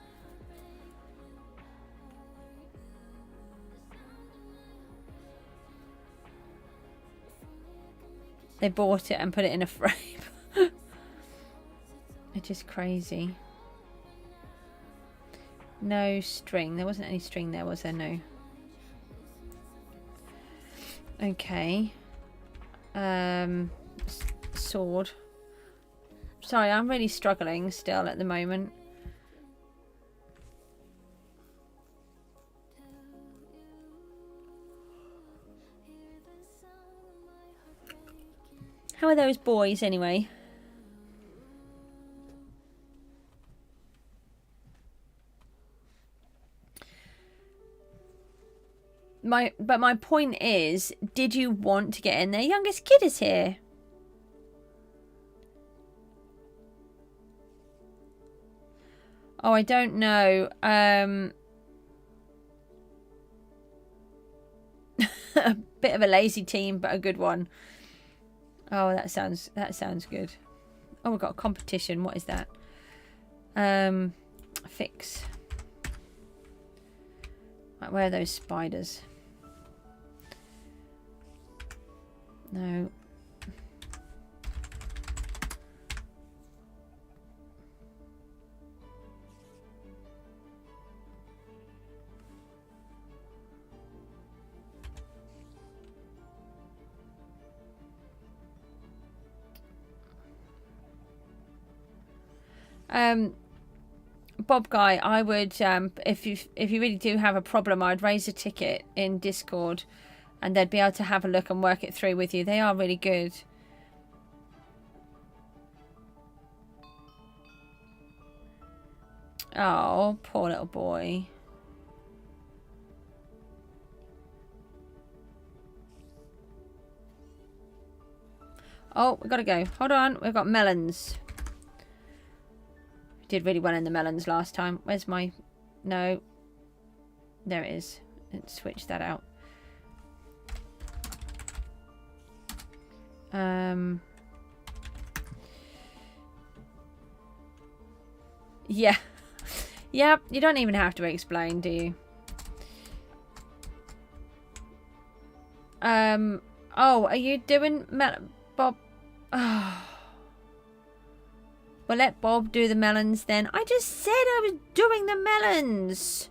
They bought it and put it in a frame. It's just crazy. No string. There wasn't any string there, was there? No. Okay. Sword. Sorry, I'm really struggling still at the moment. How are those boys anyway? But my point is, did you want to get in there? Youngest kid is here. Oh, I don't know. A bit of a lazy team, but a good one. Oh, that sounds good. Oh, we've got a competition. What is that? Fix. Right, where are those spiders? No. Bob Guy, I would, if you really do have a problem, I'd raise a ticket in Discord and they'd be able to have a look and work it through with you. They are really good. Oh, poor little boy. Oh, we gotta go. Hold on, we've got melons. We did really well in the melons last time. Where's my... No. There it is. Let's switch that out. Yeah. Yep, you don't even have to explain, do you? Oh, are you doing Bob? Oh. Well, let Bob do the melons then. I just said I was doing the melons.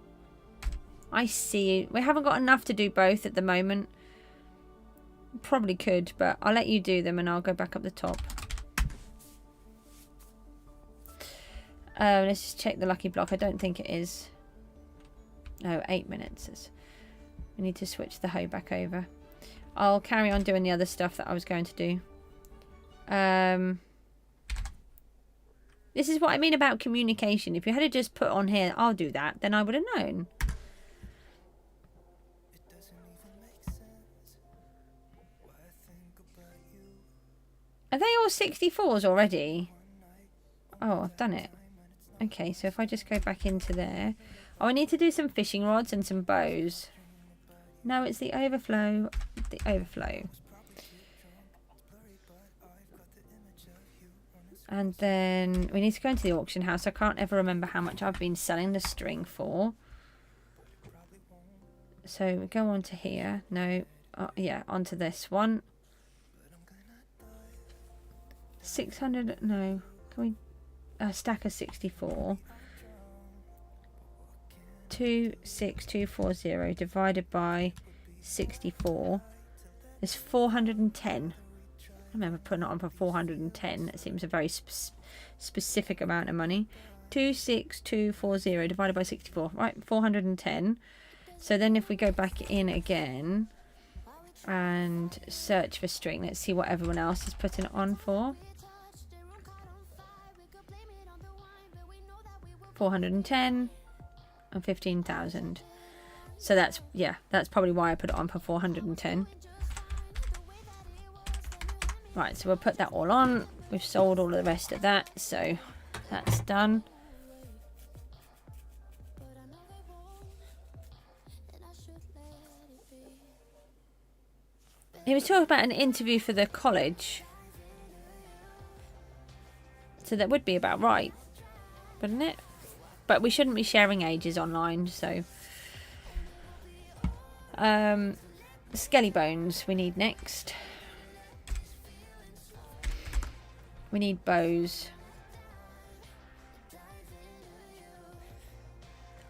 I see. We haven't got enough to do both at the moment. Probably could, but I'll let you do them and I'll go back up the top. Let's just check the lucky block. I don't think it is. No, 8 minutes. We need to switch the hoe back over. I'll carry on doing the other stuff that I was going to do. This is what I mean about communication. If you had to just put on here, I'll do that, then I would have known. Are they all 64s already? Oh, I've done it. Okay, so if I just go back into there. Oh, I need to do some fishing rods and some bows. No, it's the overflow. The overflow. And then we need to go into the auction house. I can't ever remember how much I've been selling the string for. So we go on to here. No, yeah, onto this one. 600, no. Can we... A stack of 64. 26240 divided by 64 is 410. I remember putting it on for 410. It seems a very specific amount of money. 26240 divided by 64. Right, 410. So then if we go back in again and search for string, let's see what everyone else is putting it on for. 410 and 15,000. So that's, yeah, that's probably why I put it on for 410. Right, so we'll put that all on. We've sold all of the rest of that, so that's done. He was talking about an interview for the college. So that would be about right, wouldn't it? But we shouldn't be sharing ages online, so... Skelly bones we need next. We need bows.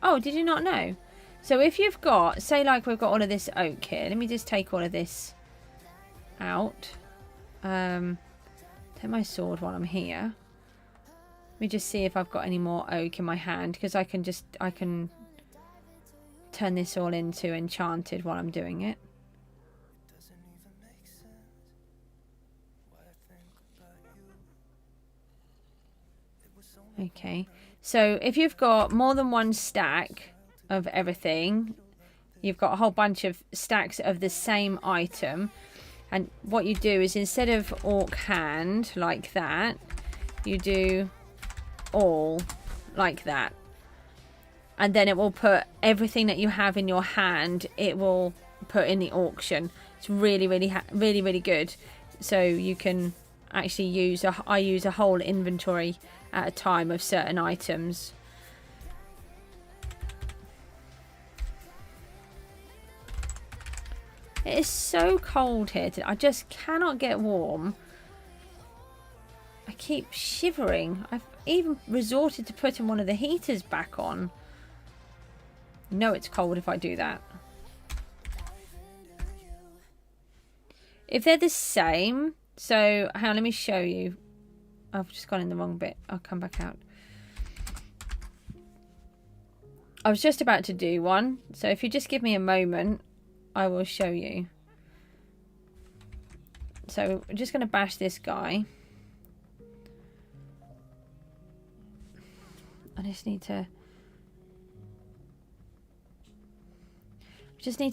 Oh, did you not know? So if you've got, say like we've got all of this oak here. Let me just take all of this out. Take my sword while I'm here. Let me just see if I've got any more oak in my hand, because I can turn this all into enchanted while I'm doing it. Okay, so if you've got more than one stack of everything, you've got a whole bunch of stacks of the same item, and what you do is instead of orc hand like that, you do all like that, and then it will put everything that you have in your hand, it will put in the auction. It's really good. So you can actually use I use a whole inventory at a time of certain items. It is so cold here today. I just cannot get warm. I keep shivering. I've even resorted to putting one of the heaters back on. You know it's cold if I do that. If they're the same, so hang on, let me show you. I've just gone in the wrong bit. I'll come back out. I was just about to do one, so if you just give me a moment, I will show you. So we're just going to bash this guy. I just need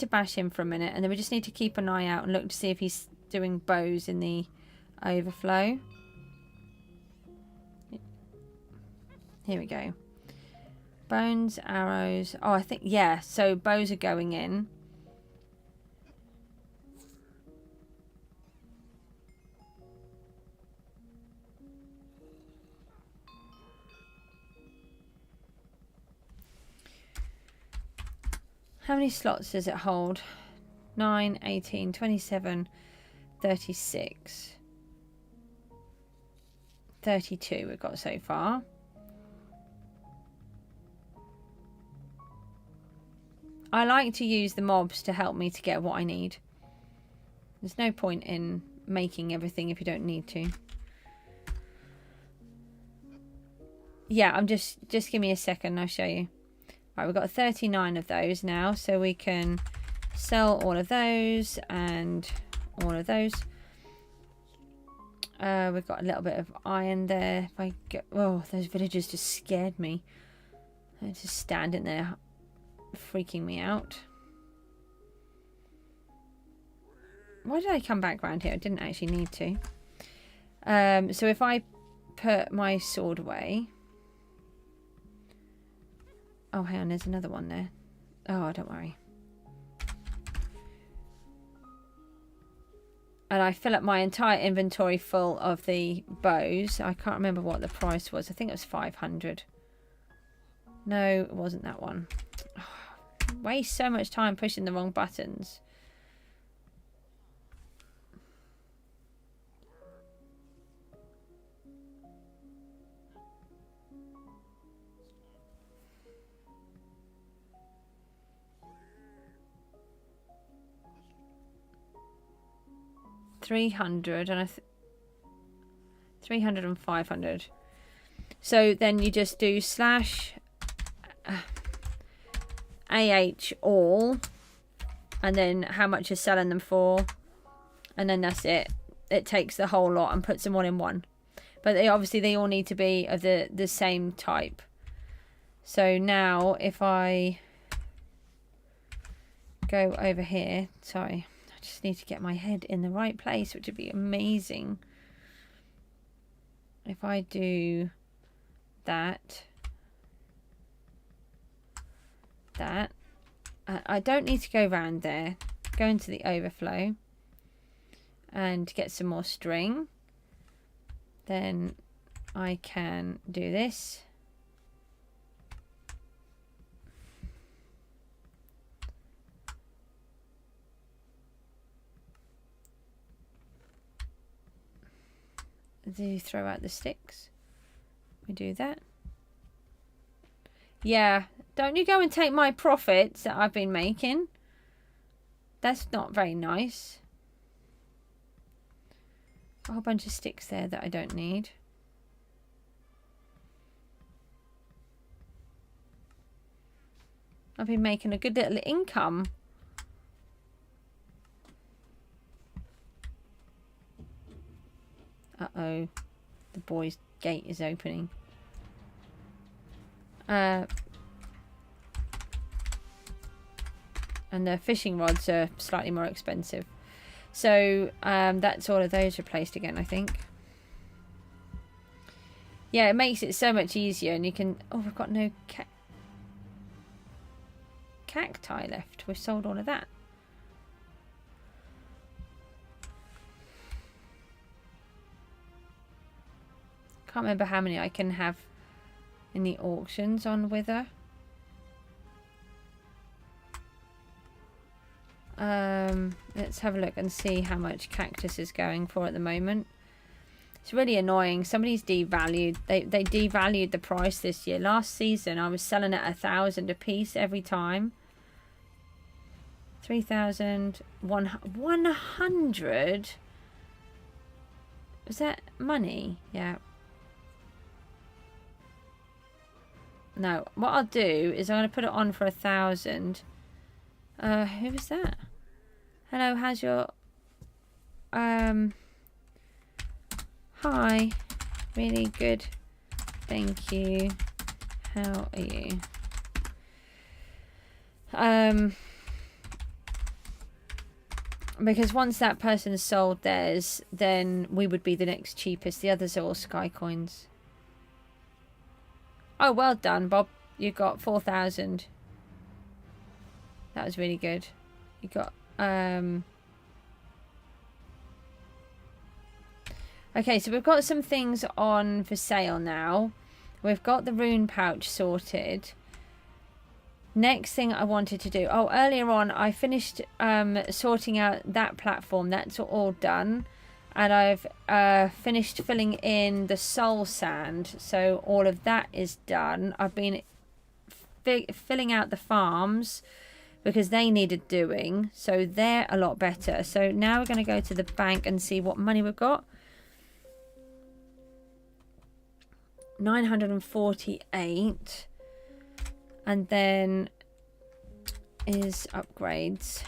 to bash him for a minute, and then we just need to keep an eye out and look to see if he's doing bows in the overflow. Here we go. Bones, arrows. Oh, I think, yeah, so bows are going in. How many slots does it hold? 9, 18, 27, 36, 32 we've got so far. I like to use the mobs to help me to get what I need. There's no point in making everything if you don't need to. Yeah, just give me a second, I'll show you. Right, we've got 39 of those now, so we can sell all of those and all of those. We've got a little bit of iron there. If I go, oh, those villagers just scared me. They're just standing there, freaking me out. Why did I come back around here? I didn't actually need to. So if I put my sword away. Oh, hang on, there's another one there. Oh, don't worry. And I fill up my entire inventory full of the bows. I can't remember what the price was. I think it was 500. No, it wasn't that one. Oh, waste so much time pushing the wrong buttons. $300 and 300 and 500. So then you just do slash AH all, and then how much you're selling them for, and then that's it. It takes the whole lot and puts them all in one. But obviously they all need to be of the same type. So now if I go over here, sorry, I just need to get my head in the right place, which would be amazing. If I do that, I don't need to go around there. Go into the overflow and get some more string. Then I can do this. Do you throw out the sticks? We do that. Yeah, don't you go and take my profits that I've been making. That's not very nice. A whole bunch of sticks there that I don't need. I've been making a good little income. Uh-oh, the boys' gate is opening. And the fishing rods are slightly more expensive. So that's all of those replaced again, I think. Yeah, it makes it so much easier, and you can... Oh, we've got no cacti left. We've sold all of that. Can't remember how many I can have in the auctions on Wither. Let's have a look and see how much cactus is going for at the moment. It's really annoying. Somebody's devalued. They devalued the price this year. Last season I was selling at 1,000 a piece every time. 3,100. Was that money? Yeah. No, what I'll do is I'm going to put it on for 1,000. Who was that? Hello, how's your... Hi. Really good. Thank you. How are you? Because once that person has sold theirs, then we would be the next cheapest. The others are all Sky coins. Oh, well done, Bob. You got 4,000. That was really good. You got... Okay, so we've got some things on for sale now. We've got the rune pouch sorted. Next thing I wanted to do... Oh, earlier on I finished sorting out that platform. That's all done. And I've finished filling in the soul sand. So all of that is done. I've been filling out the farms because they needed doing. So they're a lot better. So now we're going to go to the bank and see what money we've got. 948. And then is upgrades.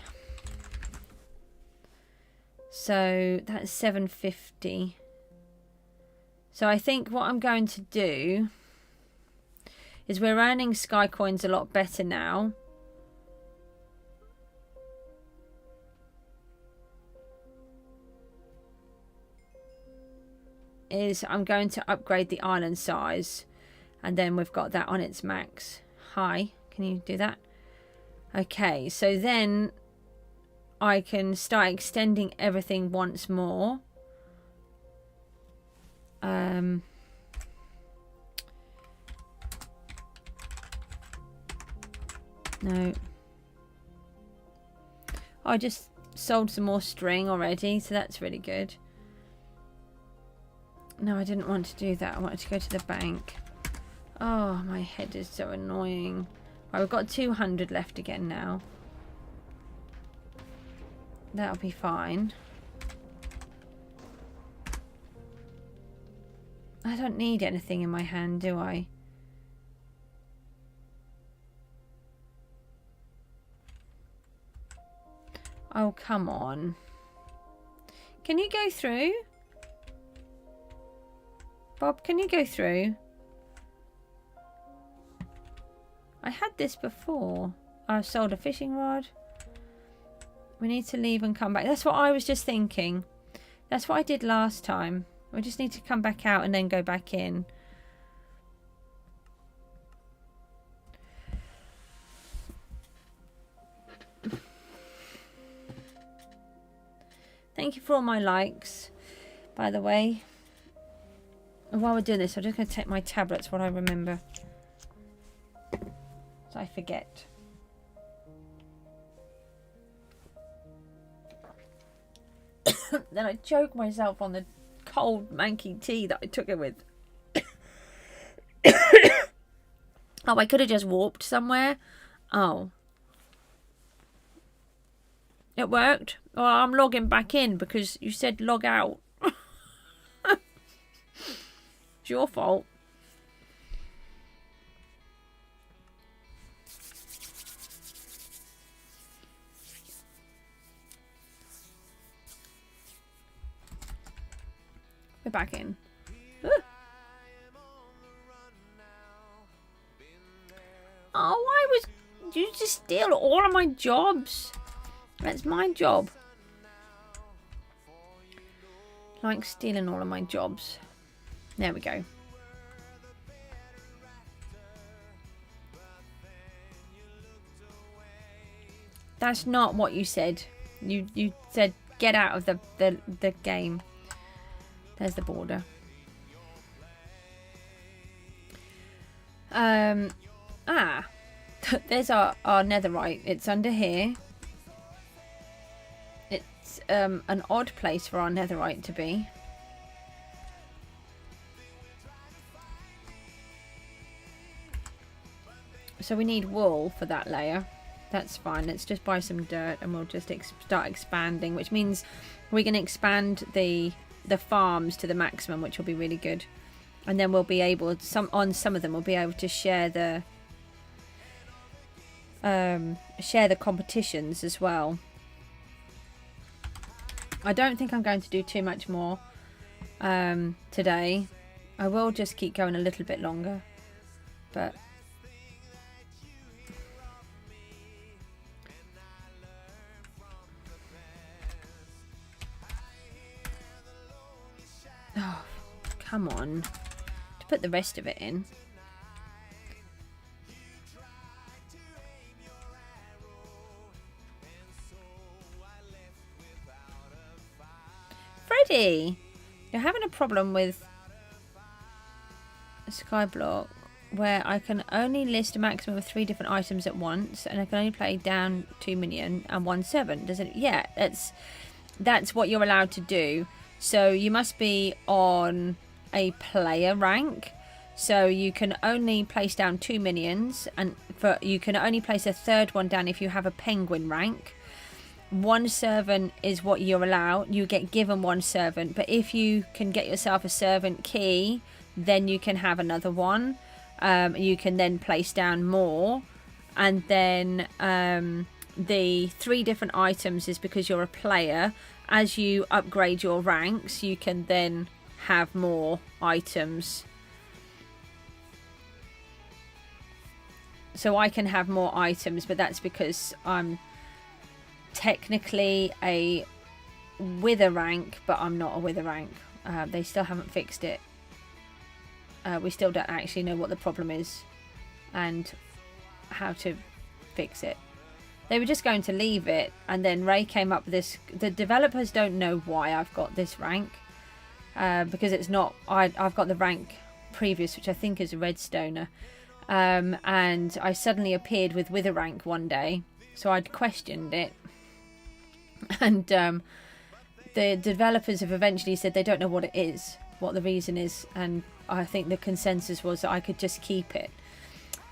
So that's 750. So I think what I'm going to do is we're earning sky coins a lot better now. Is I'm going to upgrade the island size, and then we've got that on its max. Hi, can you do that? Okay, so then I can start extending everything once more. No. I just sold some more string already, so that's really good. No, I didn't want to do that. I wanted to go to the bank. Oh, my head is so annoying. Right, we've got 200 left again now. That'll be fine. I don't need anything in my hand, do I? Oh, come on. Can you go through? Bob, can you go through? I had this before. I've sold a fishing rod. We need to leave and come back. That's what I was just thinking. That's what I did last time. We just need to come back out and then go back in. Thank you for all my likes, by the way. And while we're doing this, I'm just going to take my tablets, what I remember. So I forget. Then I choke myself on the cold manky tea that I took it with. Oh, I could have just warped somewhere. Oh. It worked. Well, I'm logging back in because you said log out. It's your fault. We're back in. Oh, why was you just steal all of my jobs? That's my job. Like stealing all of my jobs. There we go. That's not what you said. You said get out of the game. There's the border. There's our netherite. It's under here. It's an odd place for our netherite to be. So we need wool for that layer. That's fine. Let's just buy some dirt and we'll just start expanding, which means we're going to expand the farms to the maximum, which will be really good. and then we'll be able to, on some of them we'll be able to share the competitions as well. I don't think I'm going to do too much more today. I will just keep going a little bit longer, but oh, come on, to put the rest of it in. Freddie, you're having a problem with Skyblock where I can only list a maximum of 3 different items at once, and I can only play down 2 minion and 1 servant. Does it? Yeah, that's what you're allowed to do. So you must be on a player rank, so you can only place down 2 minions, and you can only place a 3rd one down if you have a penguin rank. 1 servant is what you're allowed. You get given 1 servant, but if you can get yourself a servant key, then you can have another one. You can then place down more, and then the 3 different items is because you're a player. As you upgrade your ranks, you can then have more items. So I can have more items, but that's because I'm technically a wither rank, but I'm not a wither rank. They still haven't fixed it. We still don't actually know what the problem is and how to fix it. They were just going to leave it, and then Ray came up with this. The developers don't know why I've got this rank, because it's not. I've got the rank previous, which I think is a redstoner, and I suddenly appeared with wither rank one day, so I'd questioned it, and the developers have eventually said they don't know what it is, what the reason is, and I think the consensus was that I could just keep it.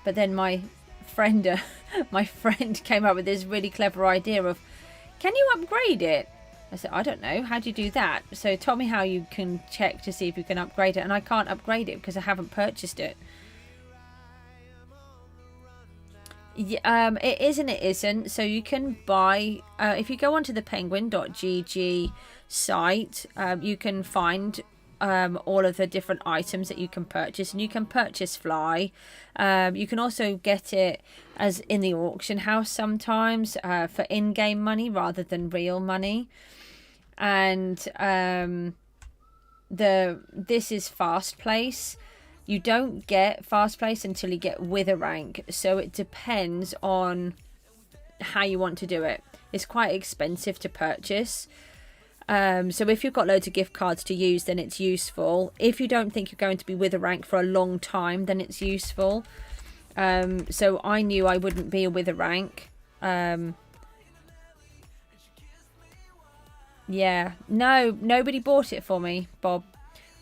But then my friend came up with this really clever idea of, can you upgrade it? I said, I don't know, how do you do that? So tell me how you can check to see if you can upgrade it, and I can't upgrade it because I haven't purchased it. Yeah, it is and it isn't. So you can buy, if you go onto the penguin.gg site, you can find all of the different items that you can purchase, and you can purchase fly. You can also get it as in the auction house sometimes, for in-game money rather than real money. And this is fast place. You don't get fast place until you get wither rank, so it depends on how you want to do it. It's quite expensive to purchase. So if you've got loads of gift cards to use, then it's useful. If you don't think you're going to be wither rank for a long time, then it's useful. So I knew I wouldn't be a wither rank. Yeah, no, nobody bought it for me, Bob.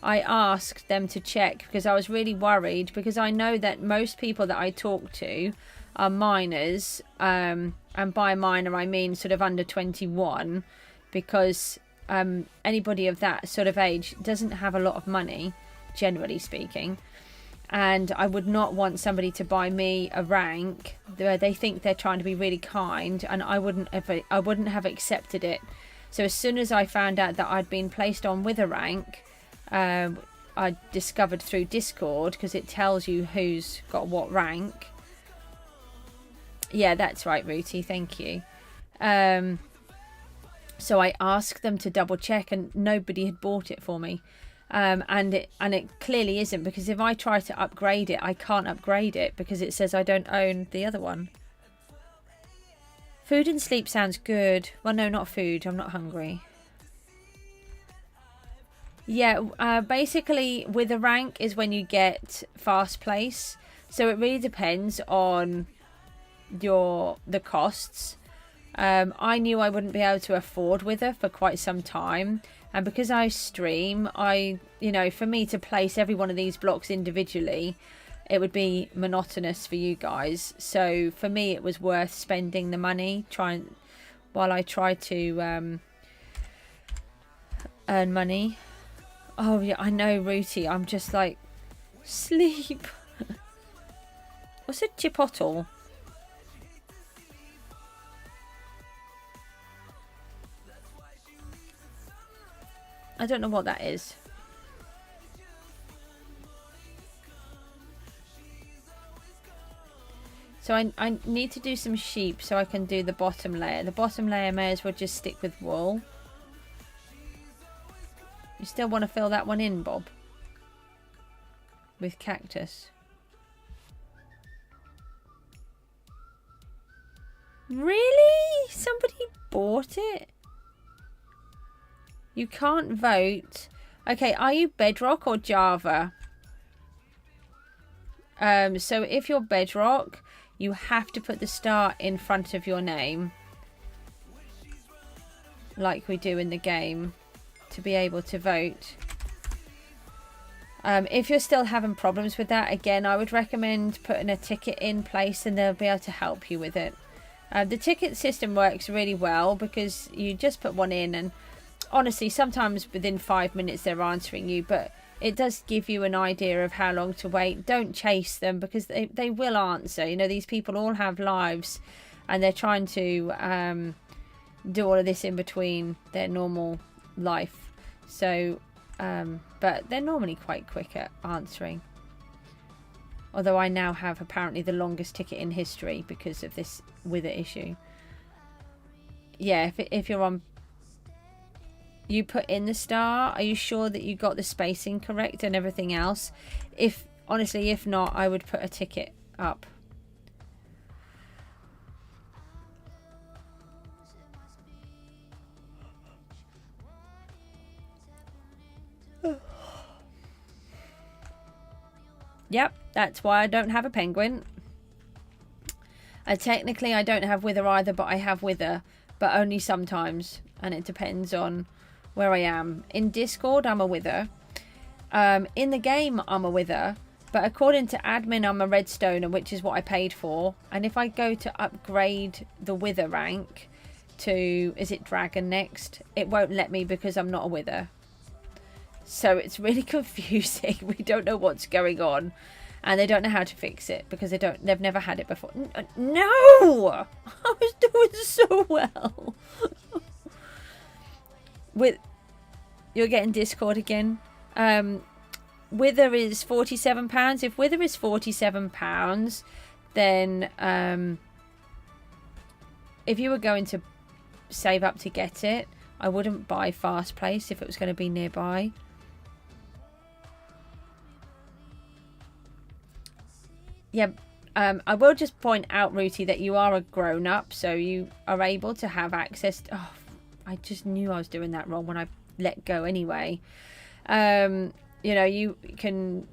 I asked them to check because I was really worried, because I know that most people that I talk to are minors, and by minor I mean sort of under 21, because anybody of that sort of age doesn't have a lot of money, generally speaking, and I would not want somebody to buy me a rank where they think they're trying to be really kind, and I wouldn't have accepted it. So as soon as I found out that I'd been placed on with a rank, I discovered through Discord, because it tells you who's got what rank. Yeah, that's right, Rooty, thank you. So I asked them to double check, and nobody had bought it for me. And it clearly isn't, because if I try to upgrade it, I can't upgrade it because it says I don't own the other one. Food and sleep sounds good. Well, no, not food. I'm not hungry. Yeah, basically with a rank is when you get fast place. So it really depends on the costs. I knew I wouldn't be able to afford wither for quite some time, and because I stream, for me to place every one of these blocks individually, it would be monotonous for you guys. So for me, it was worth spending the money while I try to earn money. Oh yeah, I know, Rooty. I'm just like, Sleep. What's a chipotle? I don't know what that is. So I need to do some sheep so I can do the bottom layer. The bottom layer may as well just stick with wool. You still want to fill that one in, Bob? With cactus. Really? Somebody bought it? You can't vote. Okay, are you Bedrock or Java? So if you're Bedrock, you have to put the star in front of your name, like we do in the game, to be able to vote. If you're still having problems with that, again, I would recommend putting a ticket in place and they'll be able to help you with it. The ticket system works really well because you just put one in, and honestly, sometimes within 5 minutes they're answering you, but it does give you an idea of how long to wait. Don't chase them because they will answer. You know, these people all have lives and they're trying to do all of this in between their normal life. So, but they're normally quite quick at answering. Although I now have apparently the longest ticket in history because of this wither issue. Yeah, if you're on... You put in the star. Are you sure that you got the spacing correct and everything else? Honestly, if not, I would put a ticket up. Yep, that's why I don't have a penguin. Technically, I don't have wither either, but I have wither, but only sometimes, and it depends on where I am. In Discord, I'm a wither. In the game, I'm a wither, but according to admin, I'm a redstoner, which is what I paid for. And if I go to upgrade the wither rank to, is it dragon next? It won't let me because I'm not a wither. So it's really confusing. We don't know what's going on, and they don't know how to fix it because they've never had it before. No, I was doing so well. You're getting Discord again. Wither is £47. If wither is £47, then if you were going to save up to get it, I wouldn't buy Fast Place if it was going to be nearby. Yeah, I will just point out, Rooty, that you are a grown-up, so you are able to have access to... Oh, I just knew I was doing that wrong when I let go anyway. You know, you can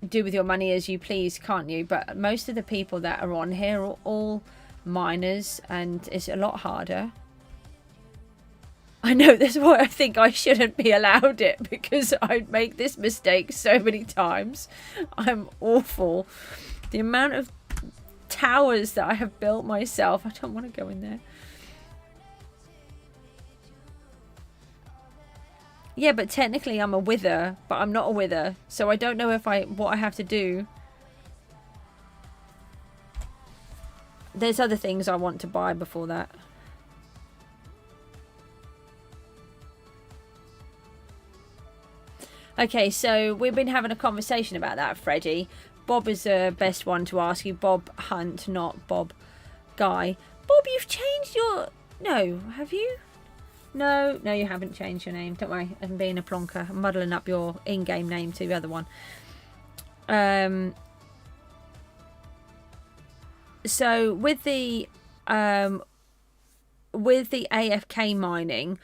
do with your money as you please, can't you? But most of the people that are on here are all minors, and it's a lot harder. I know, that's why I think I shouldn't be allowed it, because I'd make this mistake so many times. I'm awful. The amount of towers that I have built myself, I don't want to go in there. Yeah, but technically I'm a wither, but I'm not a wither, so I don't know if what I have to do. There's other things I want to buy before that. Okay, so we've been having a conversation about that, Freddie. Bob is the best one to ask you. Bob Hunt, not Bob Guy. Bob, you've changed your... No, have you? No, you haven't changed your name. Don't worry, I'm being a plonker. I'm muddling up your in-game name to the other one. So with the AFK mining,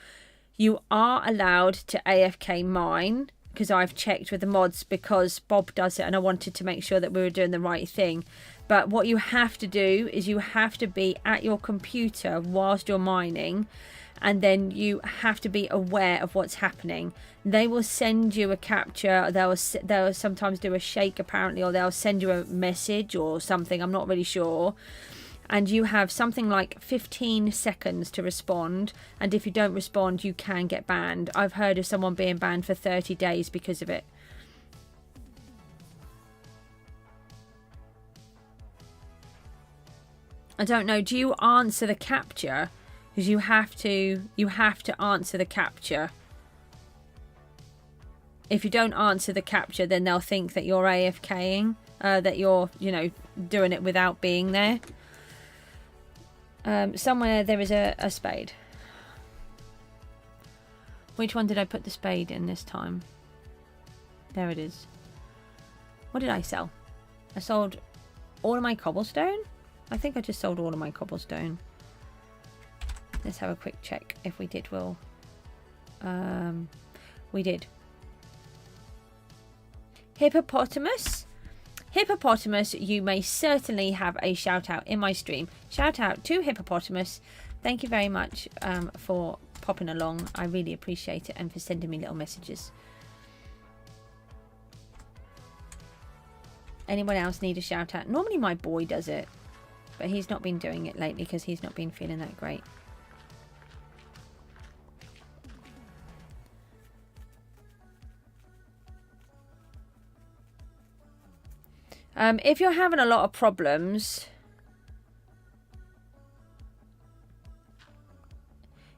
you are allowed to AFK mine, because I've checked with the mods, because Bob does it and I wanted to make sure that we were doing the right thing. But what you have to do is you have to be at your computer whilst you're mining, and then you have to be aware of what's happening. They will send you a capture, they'll sometimes do a shake apparently, or they'll send you a message or something, I'm not really sure. And you have something like 15 seconds to respond, and if you don't respond you can get banned. I've heard of someone being banned for 30 days because of it. I don't know. Do you answer the capture? Because you have to answer the capture. If you don't answer the capture, then they'll think that you're AFKing, that you're, you know, doing it without being there. Somewhere there is a spade. Which one did I put the spade in this time? There it is. What did I sell? I sold all of my cobblestone? I think I just sold all of my cobblestone. Let's have a quick check if we did, Will. We did. Hippopotamus. Hippopotamus, you may certainly have a shout out in my stream. Shout out to Hippopotamus. Thank you very much for popping along. I really appreciate it, and for sending me little messages. Anyone else need a shout out? Normally my boy does it, but he's not been doing it lately because he's not been feeling that great. If you're having a lot of problems,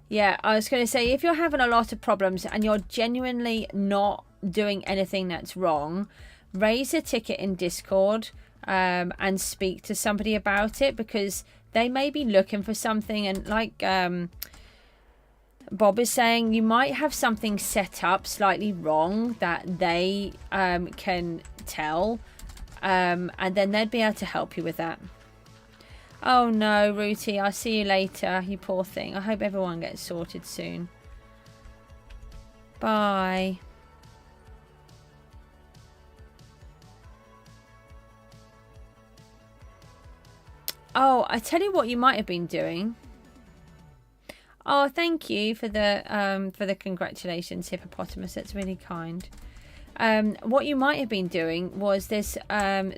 yeah, I was going to say, if you're having a lot of problems and you're genuinely not doing anything that's wrong, raise a ticket in Discord and speak to somebody about it, because they may be looking for something, and like Bob is saying, you might have something set up slightly wrong that they can tell. And then they'd be able to help you with that. Oh no, Rooty, I'll see you later, you poor thing. I hope everyone gets sorted soon. Bye. Oh, I tell you what you might have been doing. Oh, thank you for the congratulations, Hippopotamus. That's really kind. What you might have been doing was this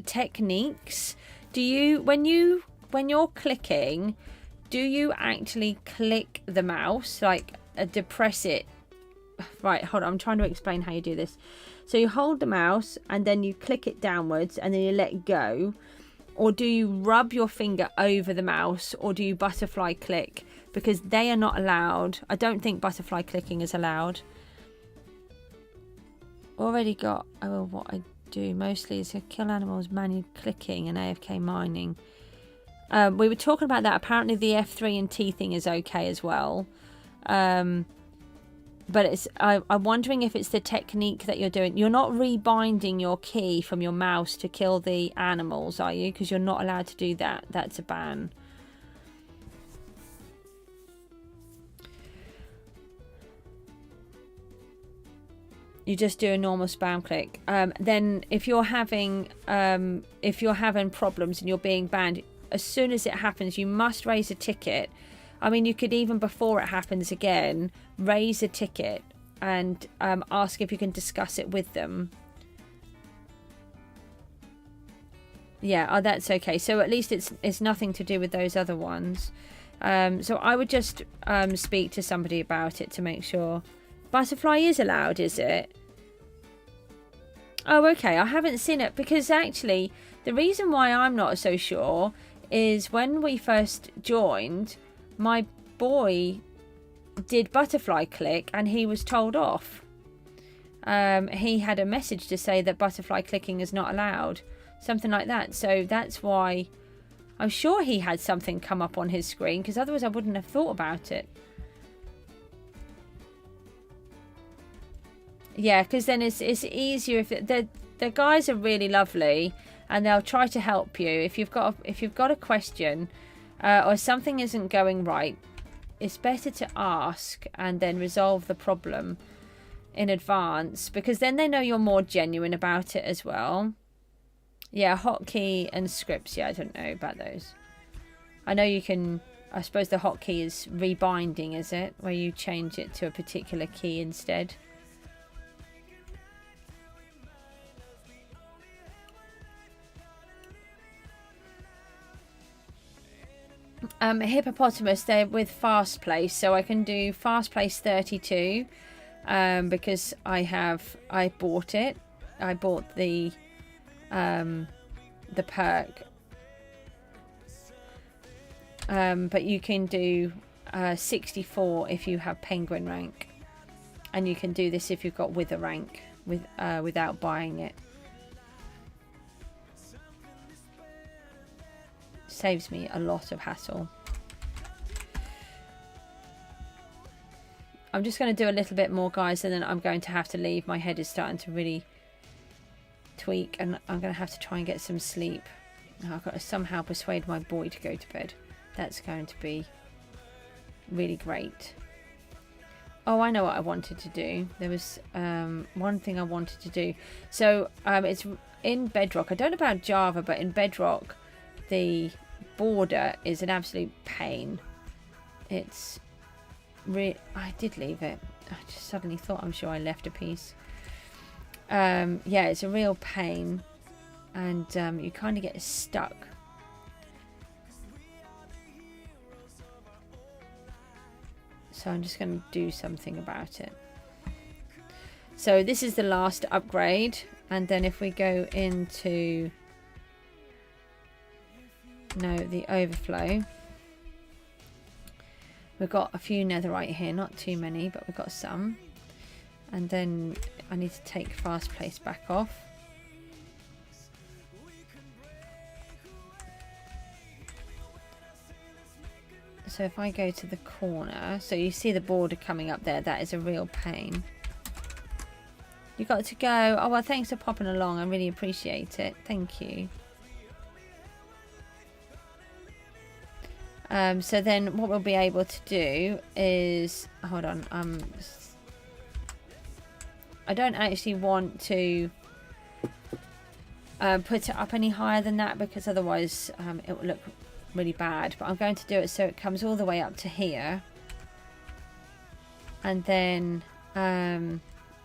techniques. Do you, when you're clicking, do you actually click the mouse, like depress it? Right, hold on, I'm trying to explain how you do this. So you hold the mouse and then you click it downwards and then you let go, or do you rub your finger over the mouse, or do you butterfly click? Because they are not allowed. I don't think butterfly clicking is allowed. Already got, oh, what I do mostly is to kill animals, manually clicking and AFK mining. We were talking about that. Apparently the F3 and T thing is okay as well. But it's, I'm wondering if it's the technique that you're doing. You're not rebinding your key from your mouse to kill the animals, are you? Because you're not allowed to do that. That's a ban. You just do a normal spam click. Then if you're having problems and you're being banned, as soon as it happens, you must raise a ticket. I mean, you could even, before it happens again, raise a ticket and ask if you can discuss it with them. Yeah, oh, that's okay. So at least it's nothing to do with those other ones. So I would just speak to somebody about it to make sure. Butterfly is allowed, is it? Oh, okay. I haven't seen it, because actually the reason why I'm not so sure is when we first joined, my boy did butterfly click and he was told off. He had a message to say that butterfly clicking is not allowed, something like that. So that's why I'm sure he had something come up on his screen, because otherwise I wouldn't have thought about it. Yeah, because then it's easier if the guys are really lovely and they'll try to help you if you've got a question or something isn't going right. It's better to ask and then resolve the problem in advance, because then they know you're more genuine about it as well. Yeah, hotkey and scripts. Yeah, I don't know about those. I know you can. I suppose the hotkey is rebinding, is it? Where you change it to a particular key instead. Hippopotamus, they're with fast place, so I can do fast place 32 because I bought it. I bought the perk. But you can do 64 if you have penguin rank, and you can do this if you've got wither rank without buying it. Saves me a lot of hassle. I'm just going to do a little bit more, guys, and then I'm going to have to leave. My head is starting to really tweak, and I'm going to have to try and get some sleep. I've got to somehow persuade my boy to go to bed. That's going to be really great. Oh, I know what I wanted to do. There was one thing I wanted to do. So it's in Bedrock. I don't know about Java, but in Bedrock, the border is an absolute pain. It's I did leave it. I just suddenly thought, I'm sure I left a piece. Yeah, it's a real pain, and you kind of get stuck. So I'm just going to do something about it. So this is the last upgrade, and then if we go into the overflow, we've got a few netherite here, not too many, but we've got some. And then I need to take fast place back off. So if I go to the corner, so you see the border coming up there, that is a real pain. You got to go. Oh, well, thanks for popping along. I really appreciate it. Thank you. So then what we'll be able to do is, hold on, I don't actually want to put it up any higher than that, because otherwise it will look really bad. But I'm going to do it so it comes all the way up to here, and then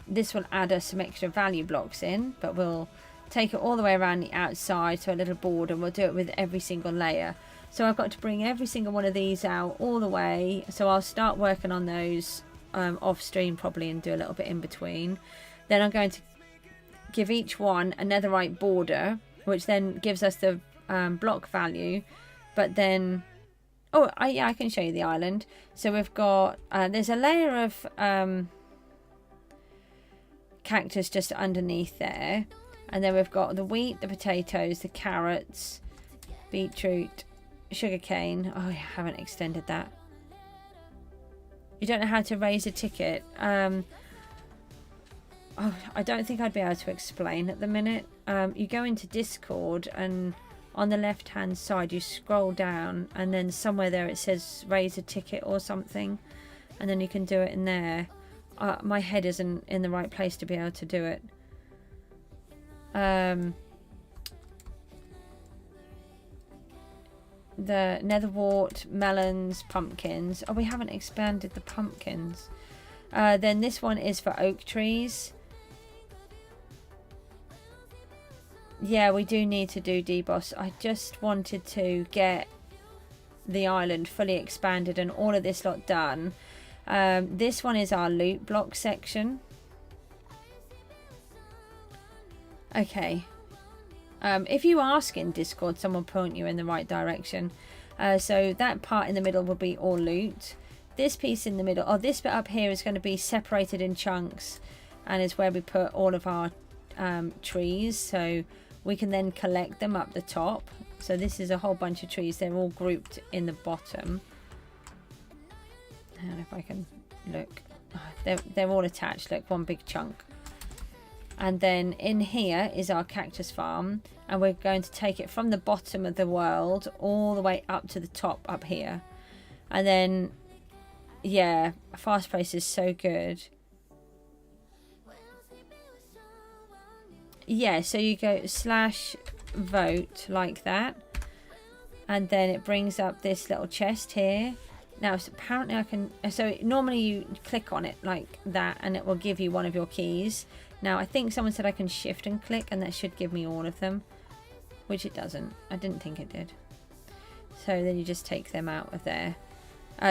this will add us some extra value blocks in, but we'll take it all the way around the outside, so a little border, and we'll do it with every single layer. So I've got to bring every single one of these out all the way. So I'll start working on those off stream probably, and do a little bit in between. Then I'm going to give each one a netherite border, which then gives us the block value. But then, oh yeah, I can show you the island. So we've got there's a layer of cactus just underneath there, and then we've got the wheat, the potatoes, the carrots, beetroot, sugarcane. Oh, I haven't extended that. You don't know how to raise a ticket. Oh, I don't think I'd be able to explain at the minute. You go into Discord, and on the left hand side you scroll down, and then somewhere there it says raise a ticket or something, and then you can do it in there. My head isn't in the right place to be able to do it. The netherwort, melons, pumpkins. Oh, we haven't expanded the pumpkins. Then this one is for oak trees. Yeah, we do need to do deboss. I just wanted to get the island fully expanded and all of this lot done. This one is our loot block section. Okay. If you ask in Discord, someone will point you in the right direction. So that part in the middle will be all loot. This piece in the middle, or this bit up here, is going to be separated in chunks, and is where we put all of our trees. So we can then collect them up the top. So this is a whole bunch of trees. They're all grouped in the bottom. And if I can look, they're all attached. Look, one big chunk. And then in here is our cactus farm, and we're going to take it from the bottom of the world all the way up to the top up here. And then, yeah, fast place is so good. Yeah, so you go /vote like that, and then it brings up this little chest here. Now, so apparently I can, so normally you click on it like that and it will give you one of your keys. Now, I think someone said I can shift and click, and that should give me all of them, which it doesn't. I didn't think it did. So then you just take them out of there.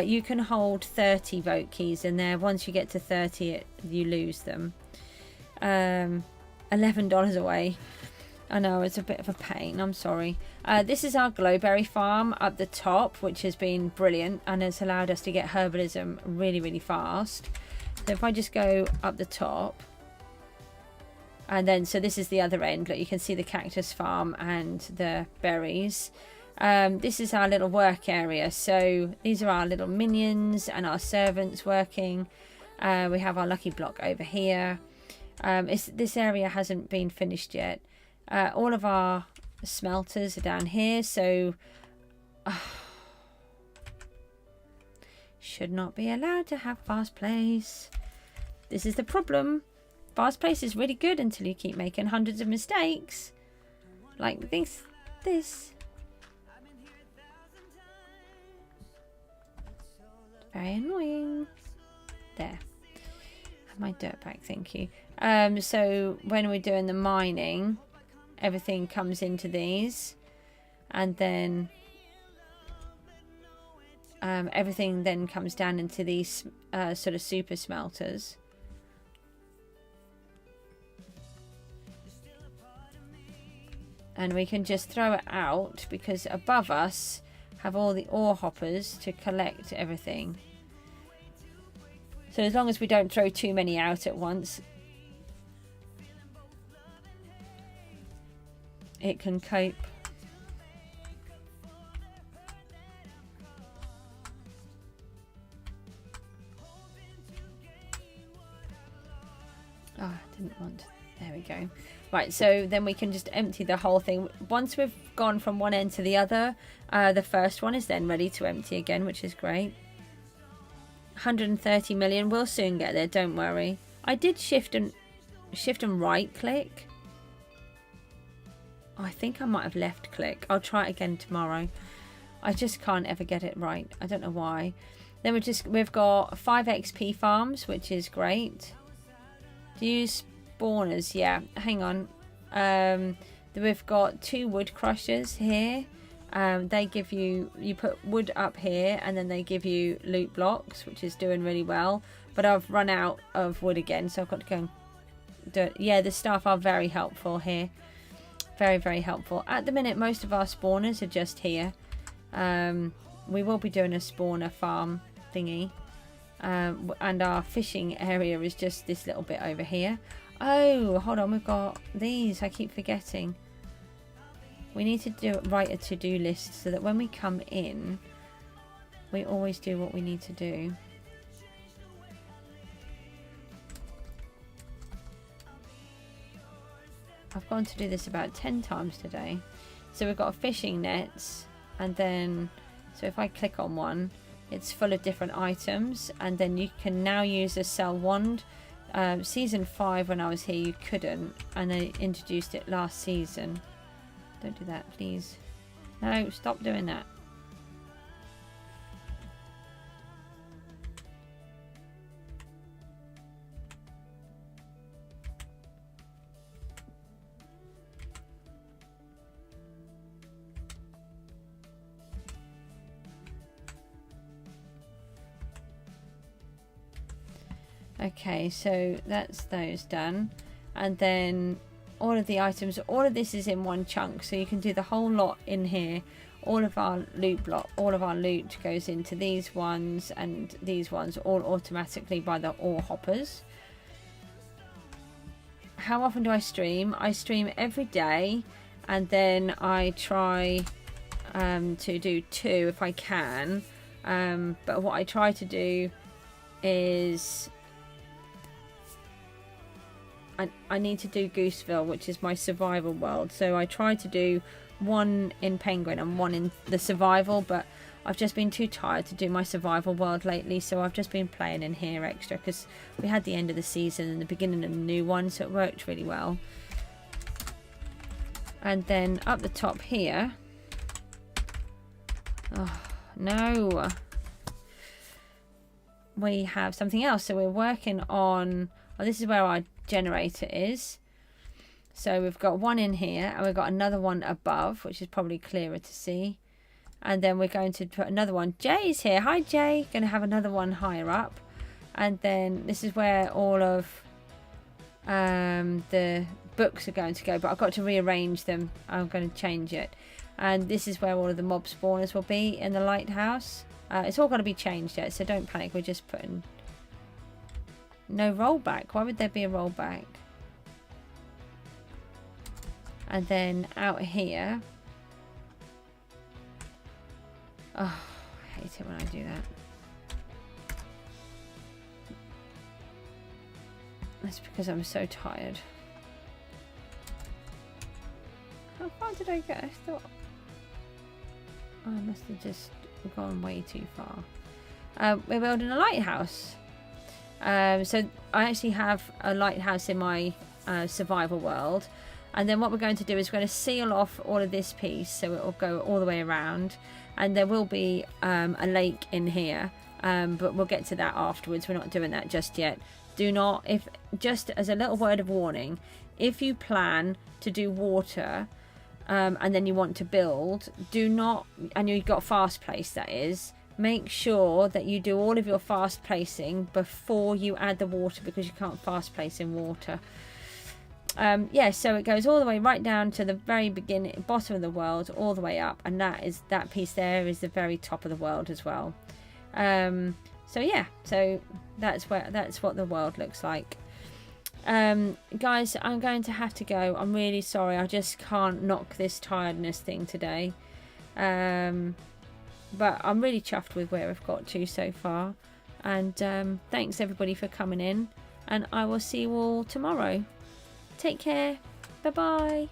You can hold 30 vote keys in there. Once you get to 30, you lose them. $11 away. I know, it's a bit of a pain. I'm sorry. This is our glowberry farm up the top, which has been brilliant and has allowed us to get herbalism really, really fast. So if I just go up the top, and then, so this is the other end. Look, you can see the cactus farm and the berries. This is our little work area. So these are our little minions and our servants working. We have our lucky block over here. This area hasn't been finished yet. All of our smelters are down here, so should not be allowed to have fast place. This is the problem. Fast place is really good until you keep making hundreds of mistakes. Like this. Very annoying. There. My dirt bag, thank you. So when we're doing the mining, everything comes into these, and then everything then comes down into these sort of super smelters. And we can just throw it out because above us have all the ore hoppers to collect everything. So as long as we don't throw too many out at once, it can cope. Oh, I didn't want. There we go. Right, so then we can just empty the whole thing. Once we've gone from one end to the other, the first one is then ready to empty again, which is great. 130 million. We'll soon get there, don't worry. I did shift and right click. I think I might have left click. I'll try it again tomorrow. I just can't ever get it right. I don't know why. Then we've got 5 XP farms, which is great. Do you use spawners? Yeah, hang on. We've got 2 wood crushers here. They give you put wood up here, and then they give you loot blocks, which is doing really well. But I've run out of wood again, so I've got to go and do it. Yeah, the staff are very helpful here. Very, very helpful. At the minute, most of our spawners are just here. We will be doing a spawner farm thingy. And our fishing area is just this little bit over here. Oh, hold on. We've got these. I keep forgetting. We need to write a to-do list so that when we come in, we always do what we need to do. I've gone to do this about 10 times today. So we've got fishing nets, and then, so if I click on one, it's full of different items, and then you can now use a sell wand. Season 5 when I was here you couldn't, and they introduced it last season. Don't do that, please. No, stop doing that. Okay, so that's those done, and then all of the items, all of this is in one chunk, so you can do the whole lot in here. All of our loot goes into these ones, and these ones all automatically by the ore hoppers. How often do I stream? I stream every day, and then I try to do 2 if I can, but what I try to do is I need to do Gooseville, which is my survival world. So I try to do 1 in Penguin and 1 in the survival, but I've just been too tired to do my survival world lately, so I've just been playing in here extra because we had the end of the season and the beginning of the new one, so it worked really well. And then up the top here, oh no, we have something else. So we're working on, oh, this is where our generator is. So we've got 1 in here, and we've got another one above, which is probably clearer to see. And then we're going to put another one. Jay's here. Hi, Jay. Going to have another one higher up. And then this is where all of the books are going to go, but I've got to rearrange them. I'm going to change it, and this is where all of the mob spawners will be in the lighthouse. It's all going to be changed yet, so don't panic. We're just putting no rollback. Why would there be a rollback? And then out here, oh, I hate it when I do that. That's because I'm so tired. How far did I get? I thought, oh, I must have just gone way too far. We're building a lighthouse. So I actually have a lighthouse in my survival world. And then what we're going to do is we're going to seal off all of this piece, so it will go all the way around. And there will be a lake in here, but we'll get to that afterwards. We're not doing that just yet. Do not, if just as a little word of warning, if you plan to do water and then you want to build, do not, and you've got fast place, that is, make sure that you do all of your fast placing before you add the water, because you can't fast place in water. Yeah, so it goes all the way right down to the very beginning, bottom of the world, all the way up, and that piece there is the very top of the world as well. So yeah, so that's what the world looks like. Guys, I'm going to have to go. I'm really sorry. I just can't knock this tiredness thing today. But I'm really chuffed with where I've got to so far. And thanks everybody for coming in. And I will see you all tomorrow. Take care. Bye-bye.